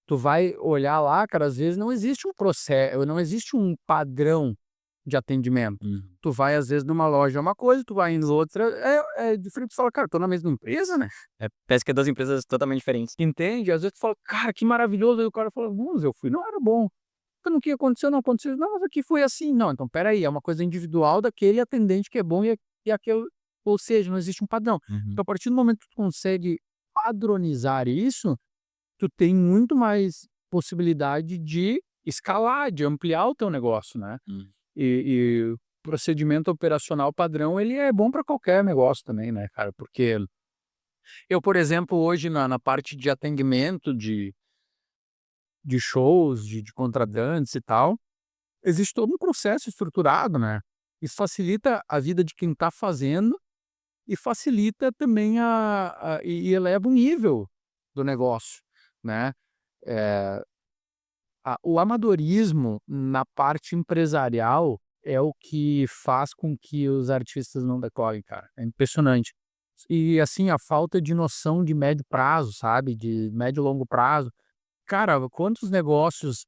tu vai olhar lá, cara, às vezes não existe um processo, não existe um padrão de atendimento. Tu vai, às vezes, numa loja é uma coisa, tu vai em outra é diferente, tu fala: "Cara, tô na mesma empresa, né". Parece que é 2 empresas totalmente diferentes. Entende? Às vezes tu fala: "Cara, que maravilhoso", aí o cara fala: "Não, mas eu fui, não era bom". "Então, o que aconteceu? Não aconteceu". "Não, mas aqui foi assim". "Não, então espera aí, é uma coisa individual daquele atendente que é bom e aquele", ou seja, não existe um padrão. Uhum. Então, a partir do momento que tu consegue padronizar isso, tu tem muito mais possibilidade de escalar, de ampliar o teu negócio, né. Hum. E o procedimento operacional padrão, ele é bom para qualquer negócio também, né, cara, porque eu, por exemplo, hoje na parte de atendimento de shows, de contratantes e tal, existe todo um processo estruturado, né. Isso facilita a vida de quem está fazendo e facilita também e eleva o nível do negócio, né. Eh, o amadorismo na parte empresarial é o que faz com que os artistas não decolem, cara, é impressionante. E, assim, a falta de noção de médio prazo, sabe, de médio e longo prazo. Cara, quantos negócios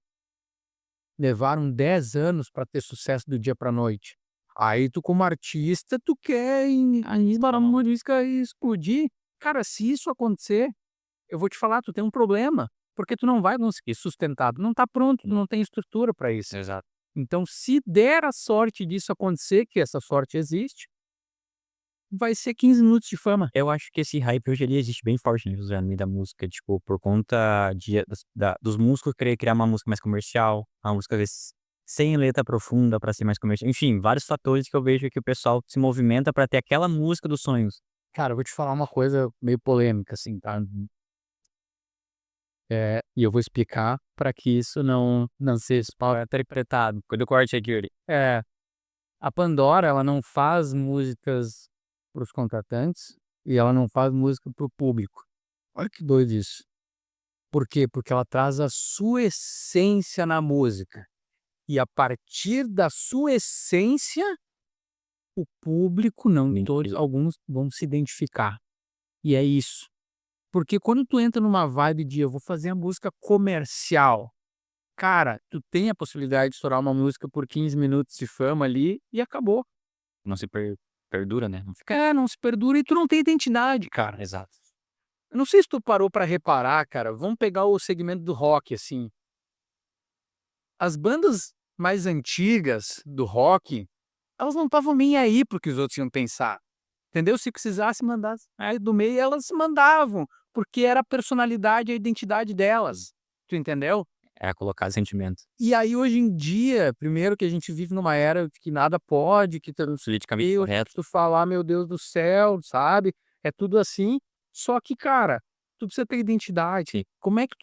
levaram 10 anos para ter sucesso do dia para noite? Aí tu, como artista, tu quer a música explodir. Cara, se isso acontecer, eu vou te falar, tu tem um problema, porque tu não vai conseguir sustentar, tu não tá pronto, tu não tem estrutura para isso. Exato. Então, se der a sorte disso acontecer, que essa sorte existe, vai ser 15 minutos de fama. Eu acho que esse hype hoje ele existe bem forte, né, no meio da música, tipo, por conta de dos músicos querer criar uma música mais comercial, uma música às vezes sem letra profunda pra ser mais comercial, enfim, vários fatores que eu vejo que o pessoal se movimenta pra ter aquela música dos sonhos. Cara, eu vou te falar uma coisa meio polêmica, assim, tá? E eu vou explicar para que isso não seja mal interpretado. Quando eu corte aqui, Yuri. É, a Pandora, ela não faz músicas para os contratantes e ela não faz música para o público. Olha que doido isso. Por quê? Porque ela traz a sua essência na música. E a partir da sua essência, o público, não todos, alguns vão se identificar. E é isso. Porque quando tu entra numa vibe de eu vou fazer a música comercial, cara, tu tem a possibilidade de estourar uma música por 15 minutos de fama ali e acabou. Não se perdura, né, não fica. Não se perdura e tu não tem identidade, cara. Exato. Eu não sei se tu parou pra reparar, cara, vamos pegar o segmento do rock, assim. As bandas mais antigas do rock, elas não estavam nem aí para o que os outros iam pensar, entendeu? Se precisasse mandar aí do meio, elas mandavam, porque era a personalidade, a identidade delas, tu entendeu? É colocar sentimento. E aí hoje em dia, primeiro que a gente vive numa era que nada pode, que tu Politicamente correto. tu falar: "Meu Deus do céu", sabe, é tudo assim, só que cara, tu precisa ter identidade. Sim. Como é que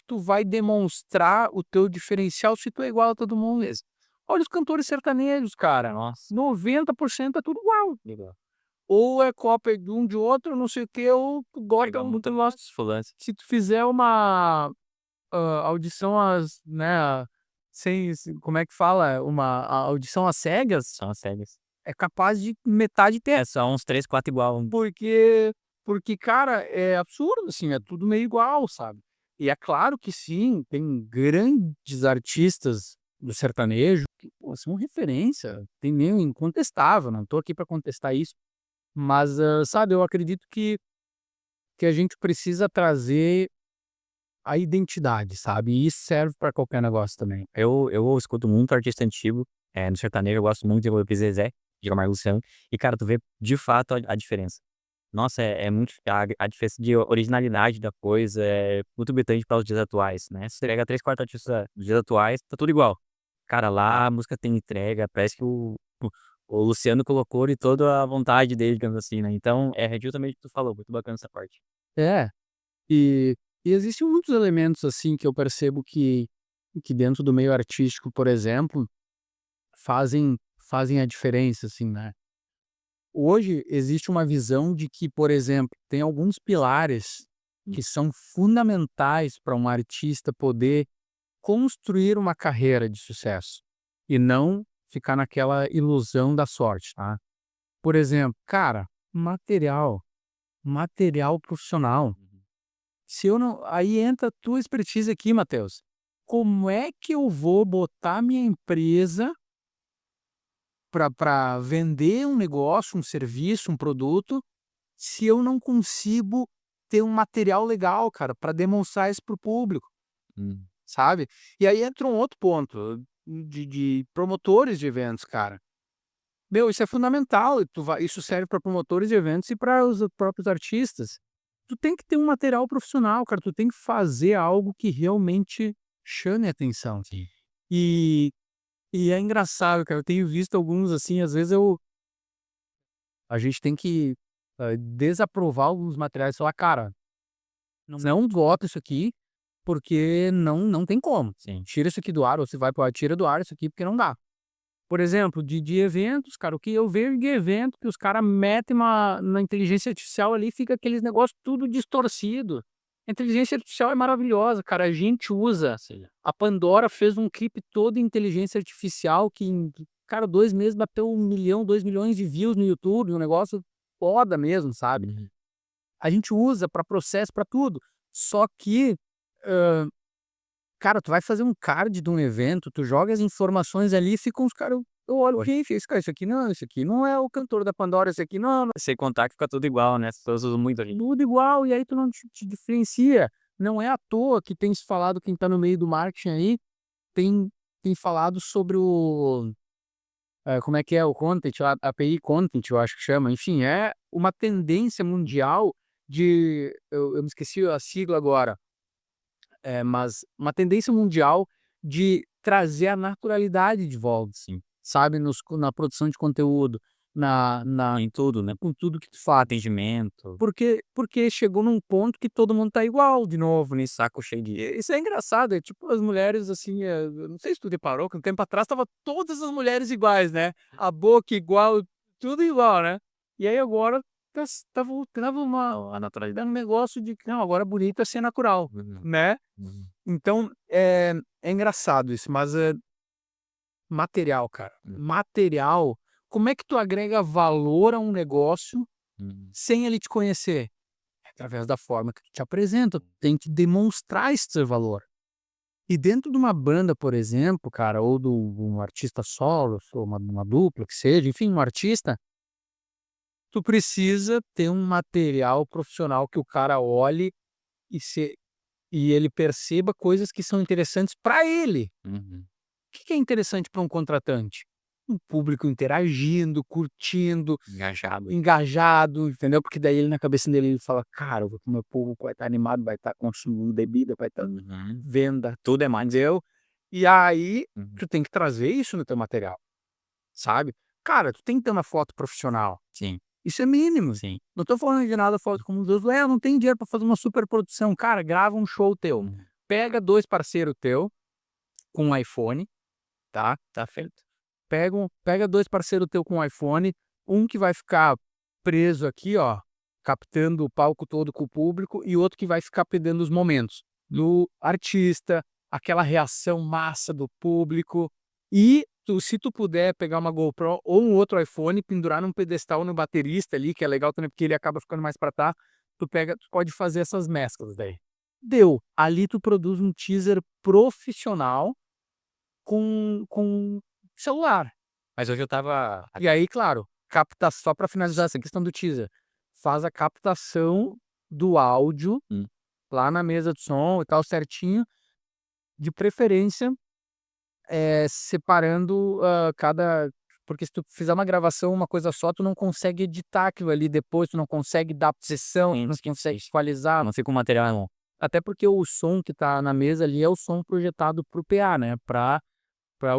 tu vai demonstrar o teu diferencial se tu é igual a todo mundo mesmo? Olha os cantores sertanejos, cara, Nossa. 90% é tudo igual. Legal. Ou é cópia de um de outro, não sei o quê, ou tu gosta Pegar muito muito tu gosta. fulano. Se tu fizer uma audição às né, como é que fala? A audição às cegas, São as cegas. é capaz de metade ter, É só uns 3, 4 igual. porque cara, é absurdo, assim, é tudo meio igual, sabe. E é claro que sim, tem grandes artistas do sertanejo que, pô, são referência, tem nem incontestável, não tô aqui para contestar isso, mas, sabe, eu acredito que a gente precisa trazer a identidade, sabe, e isso serve para qualquer negócio também. Eu escuto muito artista antigo, no sertanejo eu gosto muito de ouvir Zezé, de Camargo e Luciano, e cara, tu vê de fato a diferença. Nossa, é muito a diferença de originalidade da coisa é muito gritante para os dias atuais, né. Se você pega 3, 4 artistas dos dias atuais, tá tudo igual. Cara, lá a música tem entrega, parece que o Luciano colocou de toda a vontade dele, digamos assim, né, então é justamente o que tu falou, muito bacana essa parte. É. E existem muitos elementos, assim, que eu percebo que dentro do meio artístico, por exemplo, fazem a diferença, assim, né. hoje existe uma visão de que, por exemplo, tem alguns pilares que são fundamentais para um artista poder construir uma carreira de sucesso e não ficar naquela ilusão da sorte, tá? Por exemplo, cara, material, material profissional. Se eu não, aí entra a tua expertise aqui, Matheus. Como é que eu vou botar minha empresa para vender um negócio, um serviço, um produto, se eu não consigo ter um material legal, cara, para demonstrar isso para o público, Hum. sabe? E aí entra um outro ponto de promotores de eventos, cara. Meu, isso é fundamental. Isso serve para promotores de eventos e para os próprios artistas. Tu tem que ter um material profissional, cara. Tu tem que fazer algo que realmente chame a atenção. Sim. E, e é engraçado, cara. Eu tenho visto alguns assim, às vezes a gente tem que desaprovar alguns materiais e falar, cara, não bota isso aqui, porque não tem como. Sim. Tira isso aqui do ar, ou se vai pro ar, tira do ar isso aqui, porque não dá. Por exemplo, de eventos, cara, o que eu vejo de evento que os caras metem na inteligência artificial ali, fica aqueles negócios tudo distorcido. A inteligência artificial é maravilhosa, cara. A gente usa. Sim. A Pandora fez um clipe todo em inteligência artificial que, cara, 2 meses bateu 1 milhão, 2 milhões de views no YouTube, um negócio foda mesmo, sabe? Uhum. A gente usa para processo, para tudo. Só que, cara, tu vai fazer um card de um evento, tu joga as informações ali e ficam os caras. Eu olho, quem fez, cara? Isso aqui não é o cantor da Pandora, isso aqui não, Sem contar que fica tudo igual, né? As pessoas usam muito ali. tudo igual, e aí tu não te diferencia. Não é à toa que tem se falado, quem tá no meio do marketing aí, tem, tem falado sobre o. Como é que é o content, a API content, eu acho que chama. Enfim, é uma tendência mundial de. Eu me esqueci a sigla agora. Mas uma tendência mundial de trazer a naturalidade de volta, Sim. sabe, na produção de conteúdo, Em tudo, né? com tudo que tu faz. Atendimento. Porque chegou num ponto que todo mundo tá igual de novo, né? Saco cheio de. Isso é engraçado, é tipo as mulheres assim, eu não sei se tu reparou que um tempo atrás tava todas as mulheres iguais, né? A boca igual, tudo igual, né? E aí agora tava A naturalidade. um negócio de que não, agora bonito é ser natural, Uhum. né? Uhum. Então, é engraçado isso, mas material, cara. Material, como é que tu agrega valor a um negócio Uhum. sem ele te conhecer? É através da forma que tu te apresenta, tu tem que demonstrar esse teu valor. E dentro de uma banda, por exemplo, cara, ou de um artista solo, ou uma dupla, que seja, enfim, um artista, tu precisa ter um material profissional que o cara olhe e se e ele perceba coisas que são interessantes para ele. Uhum. O que é interessante para um contratante? Um público interagindo, curtindo, Engajado. engajado, entendeu? Porque daí ele na cabeça dele ele fala: "Cara, o meu público vai estar animado, vai estar consumindo bebida, vai estar Uhum. venda, tudo é mais eu". E aí Uhum. tu tem que trazer isso no teu material, sabe? Cara, tu tem que ter uma foto profissional. Sim. Isso é mínimo. Sim. Não tô falando de nada foto como os outros. Eu não tenho dinheiro para fazer uma super produção. Cara, grava um show teu. Uhum. Pega 2 parceiro teu com um iPhone, tá? Tá feito. Pega 2 parceiro teu com iPhone, um que vai ficar preso aqui, ó, captando o palco todo com o público, e outro que vai ficar pegando os momentos do artista, aquela reação massa do público. E se tu puder pegar uma GoPro ou um outro iPhone, pendurar num pedestal no baterista ali, que é legal também porque ele acaba ficando mais pra trás, tu pode fazer essas mesclas daí. Deu. Ali tu produz um teaser profissional com celular. Mas hoje eu tava. E aí, claro, capta só para finalizar essa questão do teaser, faz a captação do áudio Hum. lá na mesa de som e tal certinho, de preferência, separando, cada porque se tu fizer uma gravação, uma coisa só, tu não consegue editar aquilo ali depois, tu não consegue dar posição, Sim, não sim, consegue sim. equalizar, Não fica o material é bom. até porque o som que tá na mesa ali é o som projetado para o PA, né, para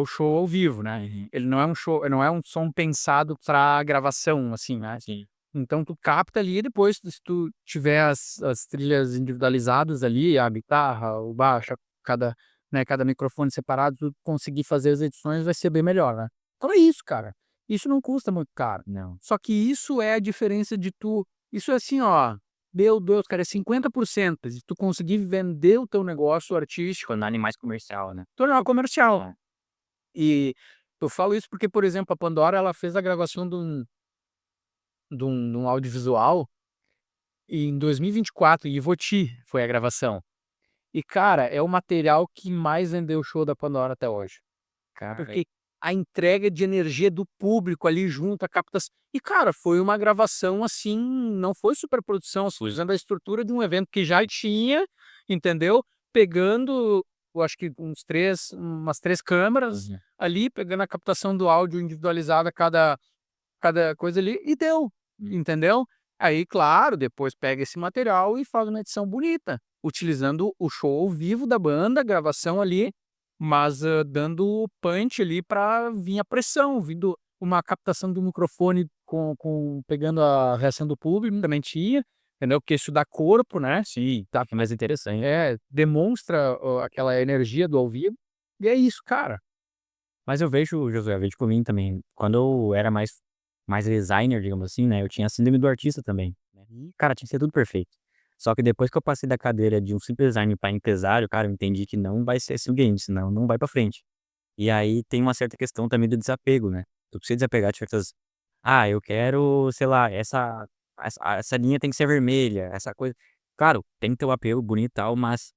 o show ao vivo, né. Ele não é um show, não é um som pensado pra gravação, assim, né. Sim. Então tu capta ali e depois se tu tiver as trilhas individualizadas ali, a guitarra, o baixo, cada microfone separado, tu conseguir fazer as edições vai ser bem melhor, né. Então é isso, cara. Isso não custa muito caro. Não. Só que isso é a diferença de tu isso é assim, ó, meu Deus, cara, é 50% de tu conseguir vender o teu negócio artístico, Tornar mais comercial, né. tornar comercial. É. E eu falo isso porque, por exemplo, a Pandora, ela fez a gravação de um audiovisual em 2024, em Ivoti foi a gravação. E, cara, é o material que mais vendeu o show da Pandora até hoje. Cara, Porque a entrega de energia do público ali junto, a captação e, cara, foi uma gravação, assim, não foi superprodução, usando a estrutura de um evento que já tinha, entendeu, pegando, eu acho que umas 3 câmeras uhum. ali, pegando a captação do áudio individualizada cada coisa ali e deu, entendeu. Aí, claro, depois pega esse material e faz uma edição bonita, utilizando o show ao vivo da banda, a gravação ali, mas, dando o punch ali para vir a pressão, vindo uma captação do microfone com pegando a reação do público, também tinha, entendeu, porque isso dá corpo, né, Sim, tá é mais interessante. demonstra, aquela energia do ao vivo, e é isso, cara. Mas eu vejo, Josué, eu vejo por mim também, quando eu era mais designer, digamos assim, né, eu tinha a síndrome do artista também, né, e cara, tinha que ser tudo perfeito. Só que depois que eu passei da cadeira de um simples designer para empresário, cara, eu entendi que não vai ser assim o game, senão não vai pra frente. E aí tem uma certa questão também do desapego, né. Tu precisa desapegar de certas eu quero, sei lá, essa linha tem que ser vermelha, essa coisa claro, tem que ter o apelo bonito e tal, mas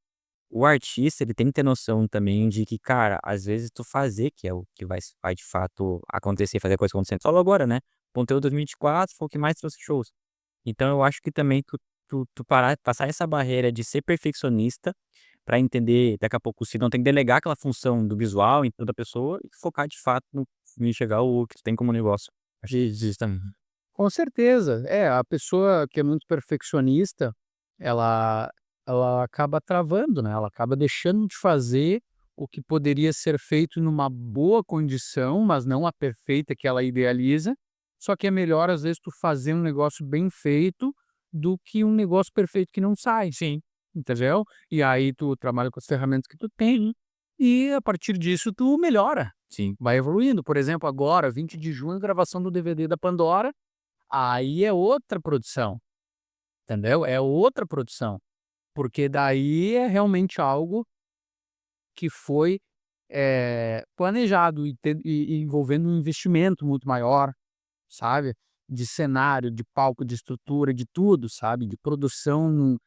o artista, ele tem que ter noção também de que, cara, às vezes tu fazer que é o que vai de fato acontecer, fazer a coisa acontecer. Tu falou agora, né, Ponteô 2024 foi o que mais trouxe shows. Então eu acho que também tu passar essa barreira de ser perfeccionista, pra entender daqui a pouco se não tem que delegar aquela função do visual em toda pessoa e focar de fato no em enxergar o que tu tem como negócio. Acho que existe também. Com certeza. É, a pessoa que é muito perfeccionista, ela ela acaba travando, né, ela acaba deixando de fazer o que poderia ser feito numa boa condição, mas não a perfeita que ela idealiza, só que é melhor, às vezes, tu fazer um negócio bem feito, do que um negócio perfeito que não sai. Sim. Entendeu? E aí tu trabalha com as ferramentas que tu tem, e a partir disso tu melhora, Sim. vai evoluindo. Por exemplo, agora, 20 de junho, gravação do DVD da Pandora. Aí é outra produção, entendeu? É outra produção, porque daí é realmente algo que foi, planejado e envolvendo um investimento muito maior, sabe, de cenário, de palco, de estrutura, de tudo, sabe, de produção,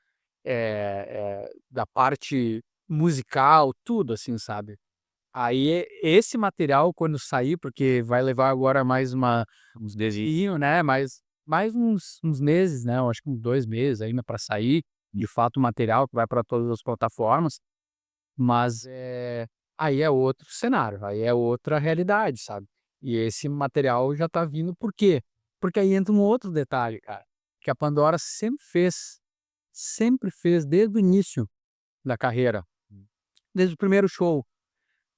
da parte musical, tudo assim, sabe. Aí esse material quando sair, porque vai levar agora mais Uns desenhos. né, mais uns meses, né, eu acho que uns 2 meses ainda para sair, de fato, o material que vai para todas as plataformas, mas, aí é outro cenário, aí é outra realidade, sabe. E esse material já tá vindo por quê? Porque aí entra um outro detalhe, cara, que a Pandora sempre fez desde o início da carreira, desde o primeiro show,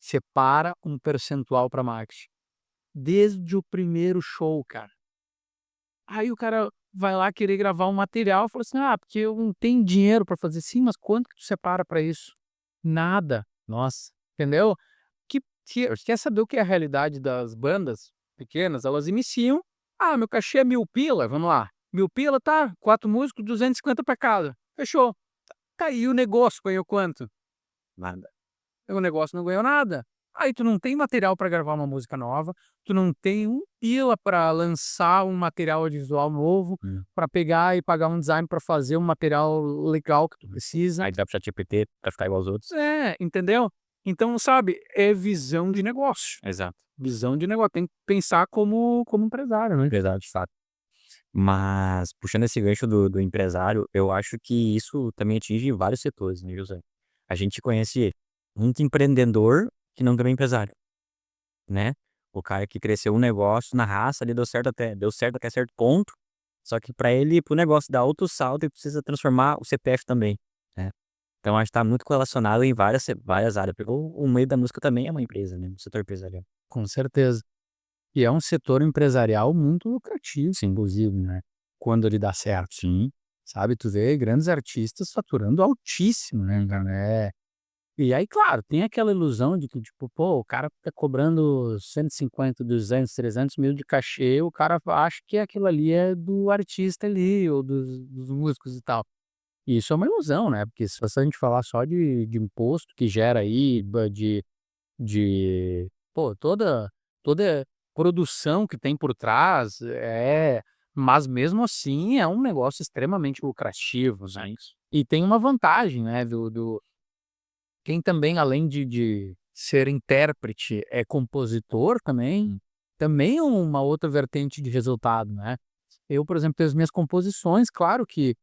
separa um percentual para marketing. Desde o primeiro show, cara. Aí o cara vai lá querer gravar um material, fala assim: "Ah, porque eu não tenho dinheiro para fazer". Sim, mas quanto que tu separa para isso? Nada, Nossa, entendeu? Que quer saber o que é a realidade das bandas pequenas? Elas iniciam: "Ah, meu cachê é 1000 pila", vamos lá, 1000 pila, tá, 4 músicos, 250 pra cada. Fechou. Tá aí o negócio ganhou quanto? nada. O negócio não ganhou nada. Aí tu não tem material para gravar uma música nova, tu não tem um pila para lançar um material audiovisual novo, Hum. para pegar e pagar um design para fazer um material legal que tu precisa. Aí dá pro ChatGPT pra ficar igual aos outros. É, entendeu? Então, sabe, é visão de negócio. Exato. Visão de negócio, tem que pensar como empresário, né. Empresário de fato. Mas, puxando esse gancho do empresário, eu acho que isso também atinge vários setores, né, José. A gente conhece muito empreendedor que não também é empresário, né. O cara que cresceu um negócio na raça ali, deu certo até certo ponto, só que para ele, para o negócio dar outro salto, ele precisa transformar o CPF também, né. Então acho que tá muito correlacionado em várias áreas, porque o meio da música também é uma empresa, né, o setor empresarial. Com certeza. E é um setor empresarial muito lucrativo, Sim, inclusive, né, quando ele dá certo, sim. sabe. Tu vê grandes artistas faturando altíssimo, né, cara, E aí, claro, tem aquela ilusão de que, tipo, pô, o cara tá cobrando 150, 200, 300 mil de cachê, o cara acha que aquilo ali é do artista ali, ou dos músicos e tal. E isso é uma ilusão, né, porque se a gente falar só de imposto que gera aí, de pô, toda produção que tem por trás, mas mesmo assim é um negócio extremamente lucrativo, né. E tem uma vantagem, né, do quem também além de ser intérprete é compositor também, também é uma outra vertente de resultado, né. Eu, por exemplo, tenho as minhas composições, claro que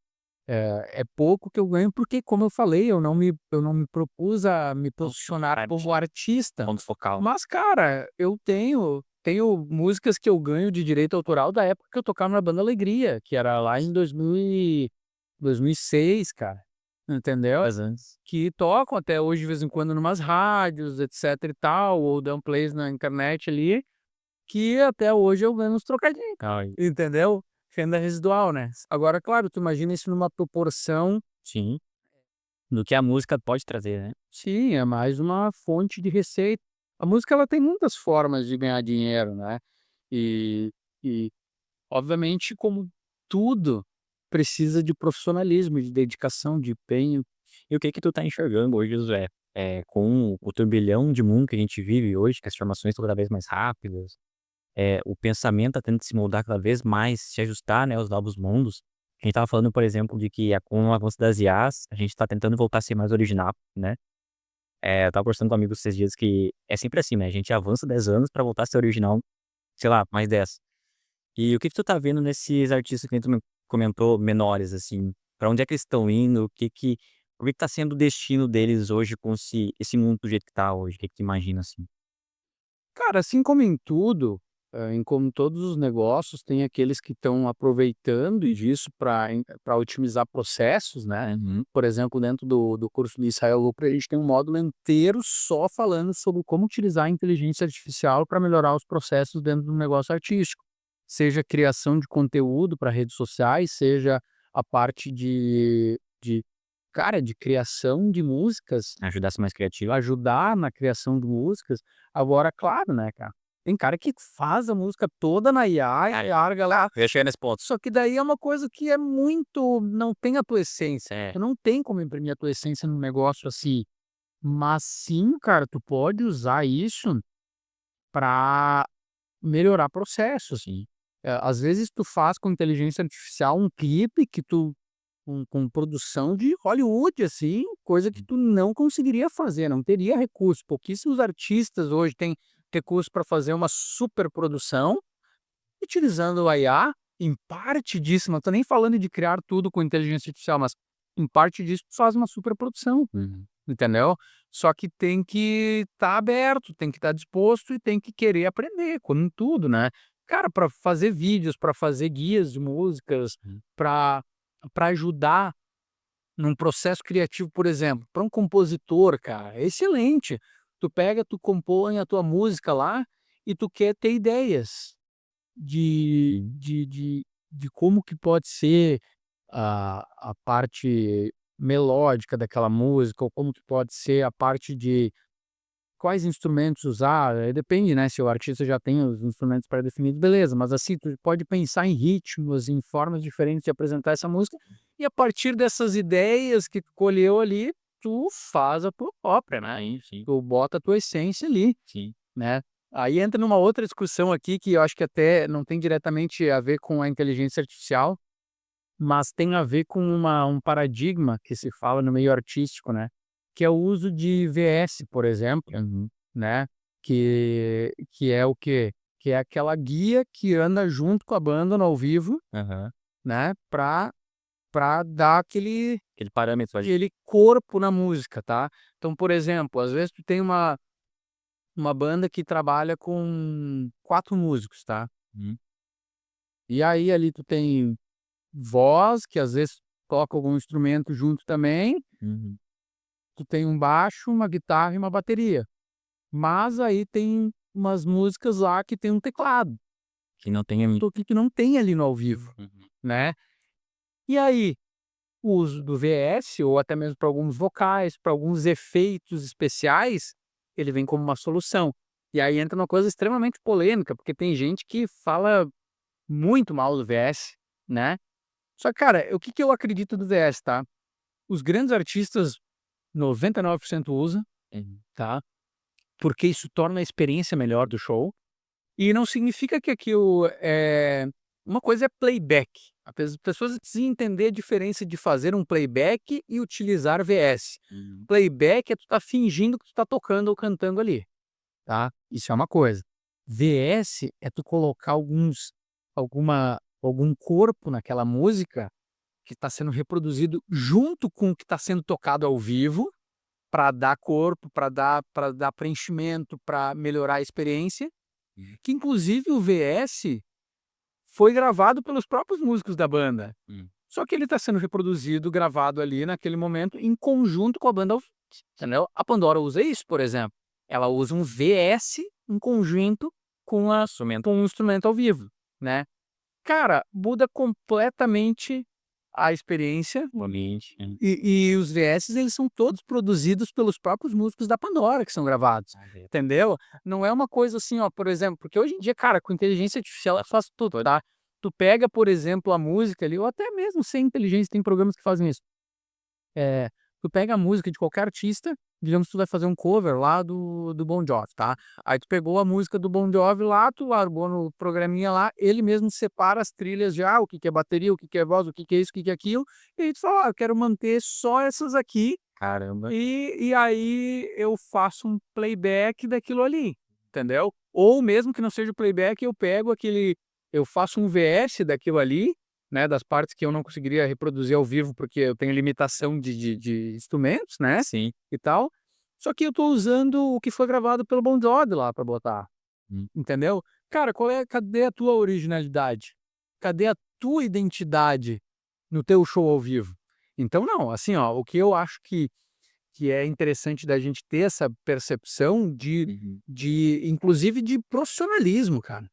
é pouco que eu ganho, porque como eu falei, eu não me propus a me posicionar como artista. Ponto focal. Mas cara, eu tenho músicas que eu ganho de direito autoral da época que eu tocava na banda Alegria, que era lá em 2006, cara, entendeu? Faz anos. Que tocam até hoje de vez em quando numas rádios, etc e tal, ou dão plays na internet ali, que até hoje eu ganho uns trocadinhos. Ai, Entendeu? Renda residual, né. Agora, claro, tu imagina isso numa proporção. sim. Do que a música pode trazer, né. Sim, é mais uma fonte de receita. A música ela tem muitas formas de ganhar dinheiro, né. E e obviamente, como tudo, precisa de profissionalismo, de dedicação, de empenho. E o que que tu tá enxergando hoje, Josué, com o turbilhão de mundo que a gente vive hoje, que as informações estão cada vez mais rápidas, o pensamento tá tendo que se moldar cada vez mais, se ajustar, né, aos novos mundos. A gente estava falando, por exemplo, de que com o avanço das IAs, a gente tá tentando voltar a ser mais original, né. Eu estava conversando com um amigo esses dias que é sempre assim, né, a gente avança 10 anos pra voltar a ser original, sei lá, mais 10. E o que que tu tá vendo nesses artistas que nem tu me comentou, menores, assim? Pra onde é que eles estão indo? O que que tá sendo o destino deles hoje com esse mundo do jeito que tá hoje? O que que tu imagina, assim? Cara, assim como em tudo, em como todos os negócios, tem aqueles que estão aproveitando disso para otimizar processos, né. Uhum. Por exemplo, dentro do curso do Israel Lucro, a gente tem um módulo inteiro só falando sobre como utilizar a inteligência artificial para melhorar os processos dentro do negócio artístico. Seja criação de conteúdo para redes sociais, seja a parte de criação de músicas, Ajudar a ser mais criativo. ajudar na criação de músicas. Agora, claro, né, cara, tem cara que faz a música toda na IA, e a IA, a galera, Eu ia chegar nesse ponto. só que daí é uma coisa que é muito, não tem a tua essência. É. Tu não tem como imprimir a tua essência num negócio assim. Mas sim, cara, tu pode usar isso para melhorar processos. Sim. Às vezes tu faz com inteligência artificial um clipe que tu com produção de Hollywood, assim, coisa que tu não conseguiria fazer, não teria recurso. Pouquíssimos artistas hoje têm recurso para fazer uma superprodução utilizando a IA. Em parte disso, não tô nem falando de criar tudo com inteligência artificial, mas em parte disso tu faz uma superprodução, Uhum. entendeu? Só que tem que estar aberto, tem que estar disposto e tem que querer aprender, como em tudo, né. Cara, para fazer vídeos, para fazer guias de músicas, Uhum. para ajudar num processo criativo, por exemplo, para um compositor, cara, é excelente. Tu pega, tu compõe a tua música lá e tu quer ter ideias de como que pode ser a parte melódica daquela música, ou como que pode ser a parte de quais instrumentos usar, depende, né, se o artista já tem os instrumentos pré-definidos, beleza, mas assim, tu pode pensar em ritmos, em formas diferentes de apresentar essa música, e a partir dessas ideias que tu colheu ali, tu faz a tua própria, né, Sim, sim, tu bota a tua essência ali, sim. né. Aí entra numa outra discussão aqui que eu acho que até não tem diretamente a ver com a inteligência artificial, mas tem a ver com um paradigma que se fala no meio artístico, né, que é o uso de VS, por exemplo, Uhum. né, que é o quê? Que é aquela guia que anda junto com a banda no ao vivo, Aham. né, pra dar Aquele parâmetro ali. aquele corpo na música, tá. Então, por exemplo, às vezes tu tem uma banda que trabalha com 4 músicos, tá. Uhum. E aí ali tu tem voz, que às vezes toca algum instrumento junto também, Uhum. tu tem um baixo, uma guitarra e uma bateria. Mas aí tem umas músicas lá que tem um teclado, Que não tenha que não tem ali no ao vivo, Uhum. né. E aí, o uso do VS, ou até mesmo para alguns vocais, para alguns efeitos especiais, ele vem como uma solução. E aí entra uma coisa extremamente polêmica, porque tem gente que fala muito mal do VS, né? Só que, cara, o que que eu acredito do VS, tá? Os grandes artistas, 99% usa, tá? Porque isso torna a experiência melhor do show. E não significa que aquilo é... Uma coisa é playback. As pessoas precisam entender a diferença de fazer um playback e utilizar VS. Playback é tu tá fingindo que tu tá tocando ou cantando ali, tá? Isso é uma coisa. VS é tu colocar algum corpo naquela música que está sendo reproduzido junto com o que está sendo tocado ao vivo, para dar corpo, para dar preenchimento, para melhorar a experiência, que inclusive o VS foi gravado pelos próprios músicos da banda. Só que ele está sendo reproduzido, gravado ali naquele momento, em conjunto com a banda, entendeu? A Pandora usa isso, por exemplo. Ela usa um VS em conjunto com um instrumento ao vivo, né? Cara, muda completamente a experiência. O ambiente. E os VS, eles são todos produzidos pelos próprios músicos da Pandora que são gravados, entendeu? Não é uma coisa assim, ó, por exemplo, porque hoje em dia, cara, com inteligência artificial ela faz tudo, tá? Tu pega, por exemplo, a música ali, ou até mesmo sem inteligência, tem programas que fazem isso. Tu pega a música de qualquer artista, digamos que tu vai fazer um cover lá do Bon Jovi, tá? Aí tu pegou a música do Bon Jovi lá, tu largou no programinha lá, ele mesmo separa as trilhas já, o que que é bateria, o que que é voz, o que que é isso, o que que é aquilo, e aí tu fala, eu quero manter só essas aqui, Caramba. e aí eu faço um playback daquilo ali, entendeu? Ou mesmo que não seja o playback, eu faço um VS daquilo ali, né, das partes que eu não conseguiria reproduzir ao vivo, porque eu tenho limitação de instrumentos, né, Sim. e tal. Só que eu tô usando o que foi gravado pelo Bon Jovi lá para botar, Hum. entendeu? Cara, cadê a tua originalidade? Cadê a tua identidade no teu show ao vivo? Então não, assim, ó, o que eu acho que é interessante da gente ter essa percepção inclusive de profissionalismo, cara.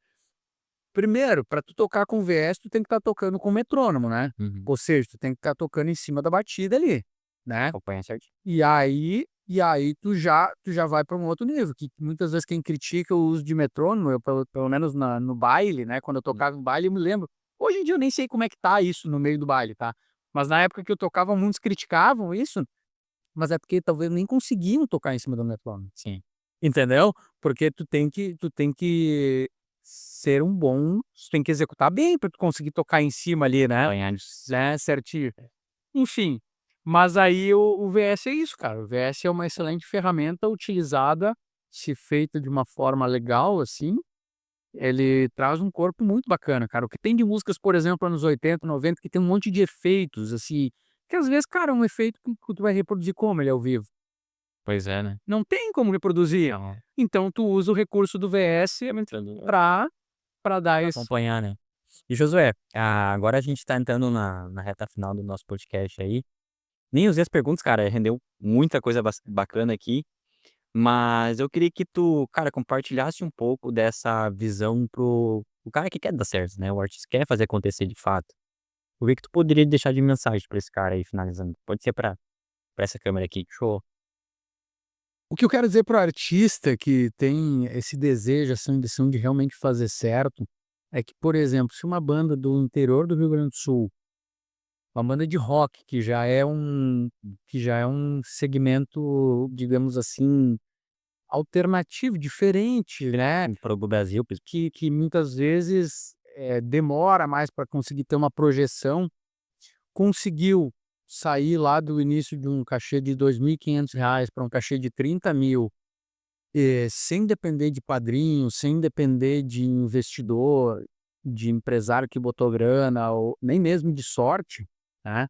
Primeiro, para tu tocar com VS, tu tem que estar tocando com metrônomo, né? Ou seja, tu tem que estar tocando em cima da batida ali, né? Acompanha certinho. E aí tu já vai para um outro nível, que muitas vezes quem critica o uso de metrônomo, eu pelo menos no baile, né? Quando eu tocava em baile, eu me lembro. Hoje em dia eu nem sei como é que tá isso no meio do baile, tá? Mas na época que eu tocava, muitos criticavam isso, mas é porque talvez nem conseguiam tocar em cima do metrônomo. Sim. Entendeu? Porque tu tem que ser um bom, tu tem que executar bem para tu conseguir tocar em cima ali, né? Acompanhar. Né, certinho. Enfim, mas aí o VS é isso, cara. O VS é uma excelente ferramenta utilizada, se feita de uma forma legal, assim, ele traz um corpo muito bacana, cara. O que tem de músicas, por exemplo, anos 80, 90, que tem um monte de efeitos, assim, que às vezes, cara, é um efeito que tu vai reproduzir como ele é ao vivo? Pois é, né? Não tem como reproduzir. Não. Então tu usa o recurso do VS para dar esse... Acompanhar, né? E Josué, agora a gente tá entrando na reta final do nosso podcast aí. Nem usei as perguntas, cara, rendeu muita coisa bacana aqui. Mas eu queria que tu, cara, compartilhasse um pouco dessa visão pro o cara que quer dar certo, né? O artista quer fazer acontecer de fato. O que que tu poderia deixar de mensagem pra esse cara aí, finalizando? Pode ser pra essa câmera aqui. Show. O que eu quero dizer para o artista que tem esse desejo, essa ambição de realmente fazer certo, é que, por exemplo, se uma banda do interior do Rio Grande do Sul, uma banda de rock, que já é um segmento, digamos assim, alternativo, diferente, né? Pro Brasil, Que muitas vezes demora mais para conseguir ter uma projeção, conseguiu sair lá do início de um cachê de R$ 2.500 para um cachê de 30.000, sem depender de padrinho, sem depender de investidor, de empresário que botou grana, ou nem mesmo de sorte, né?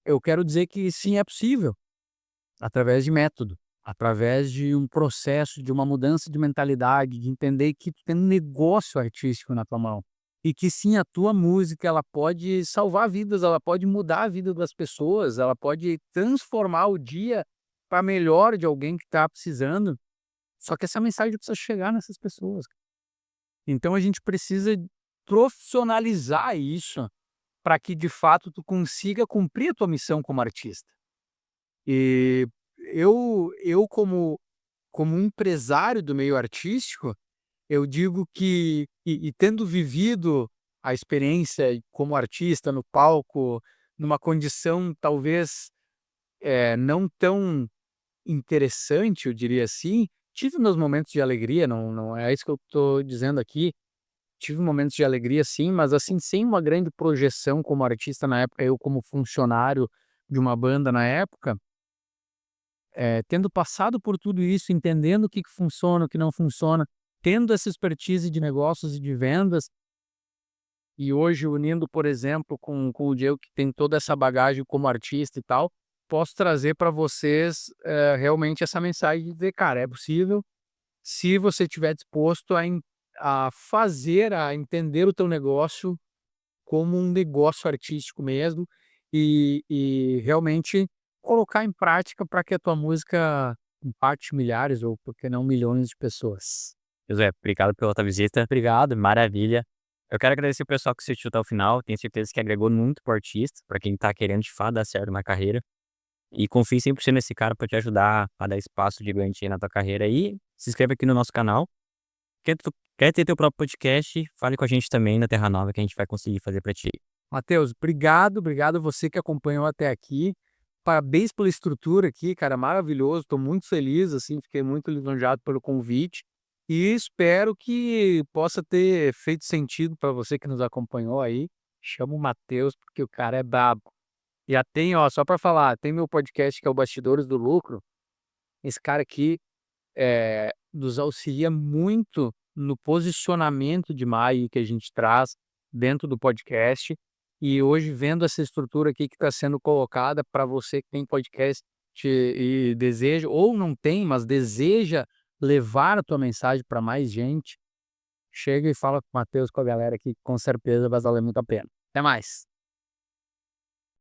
Eu quero dizer que sim, é possível, através de método, através de um processo, de uma mudança de mentalidade, de entender que tu tem um negócio artístico na tua mão. E que sim, a tua música, ela pode salvar vidas, ela pode mudar a vida das pessoas, ela pode transformar o dia para melhor de alguém que está precisando. Só que essa mensagem precisa chegar nessas pessoas. Então a gente precisa profissionalizar isso para que de fato tu consiga cumprir a tua missão como artista. E eu como empresário do meio artístico, eu digo que tendo vivido a experiência como artista no palco, numa condição talvez, não tão interessante, eu diria assim, tive meus momentos de alegria, não é isso que eu estou dizendo aqui, tive momentos de alegria sim, mas assim, sem uma grande projeção como artista na época, eu como funcionário de uma banda na época, tendo passado por tudo isso, entendendo o que que funciona, o que não funciona, tendo essa expertise de negócios e de vendas, e hoje unindo, por exemplo, com o Diego que tem toda essa bagagem como artista e tal, posso trazer para vocês, realmente essa mensagem de dizer: "Cara, é possível, se você estiver disposto a fazer, a entender o teu negócio como um negócio artístico mesmo, e realmente colocar em prática para que a tua música impacte milhares ou por que não milhões de pessoas." Josué, obrigado pela tua visita. Obrigado, maravilha. Eu quero agradecer o pessoal que assistiu até o final. Tenho certeza que agregou muito pro artista, pra quem tá querendo de fato dar certo na carreira. E confie 100% nesse cara pra te ajudar a dar espaço gigante aí na tua carreira. E se inscreva aqui no nosso canal. Quer ter teu próprio podcast? Fale com a gente também na Terra Nova que a gente vai conseguir fazer pra ti. Matheus, obrigado você que acompanhou até aqui. Parabéns pela estrutura aqui, cara, maravilhoso. Estou muito feliz, assim, fiquei muito lisonjeado pelo convite e espero que possa ter feito sentido para você que nos acompanhou aí. Chama o Matheus porque o cara é brabo. Já tem, ó, só para falar, tem meu podcast que é o Bastidores do Lucro. Esse cara aqui nos auxilia muito no posicionamento de imagem que a gente traz dentro do podcast. E hoje, vendo essa estrutura aqui que está sendo colocada para você que tem podcast e deseja, ou não tem, mas deseja levar a tua mensagem para mais gente, chega e fala com o Matheus, com a galera aqui, com certeza vai valer muito a pena. Até mais.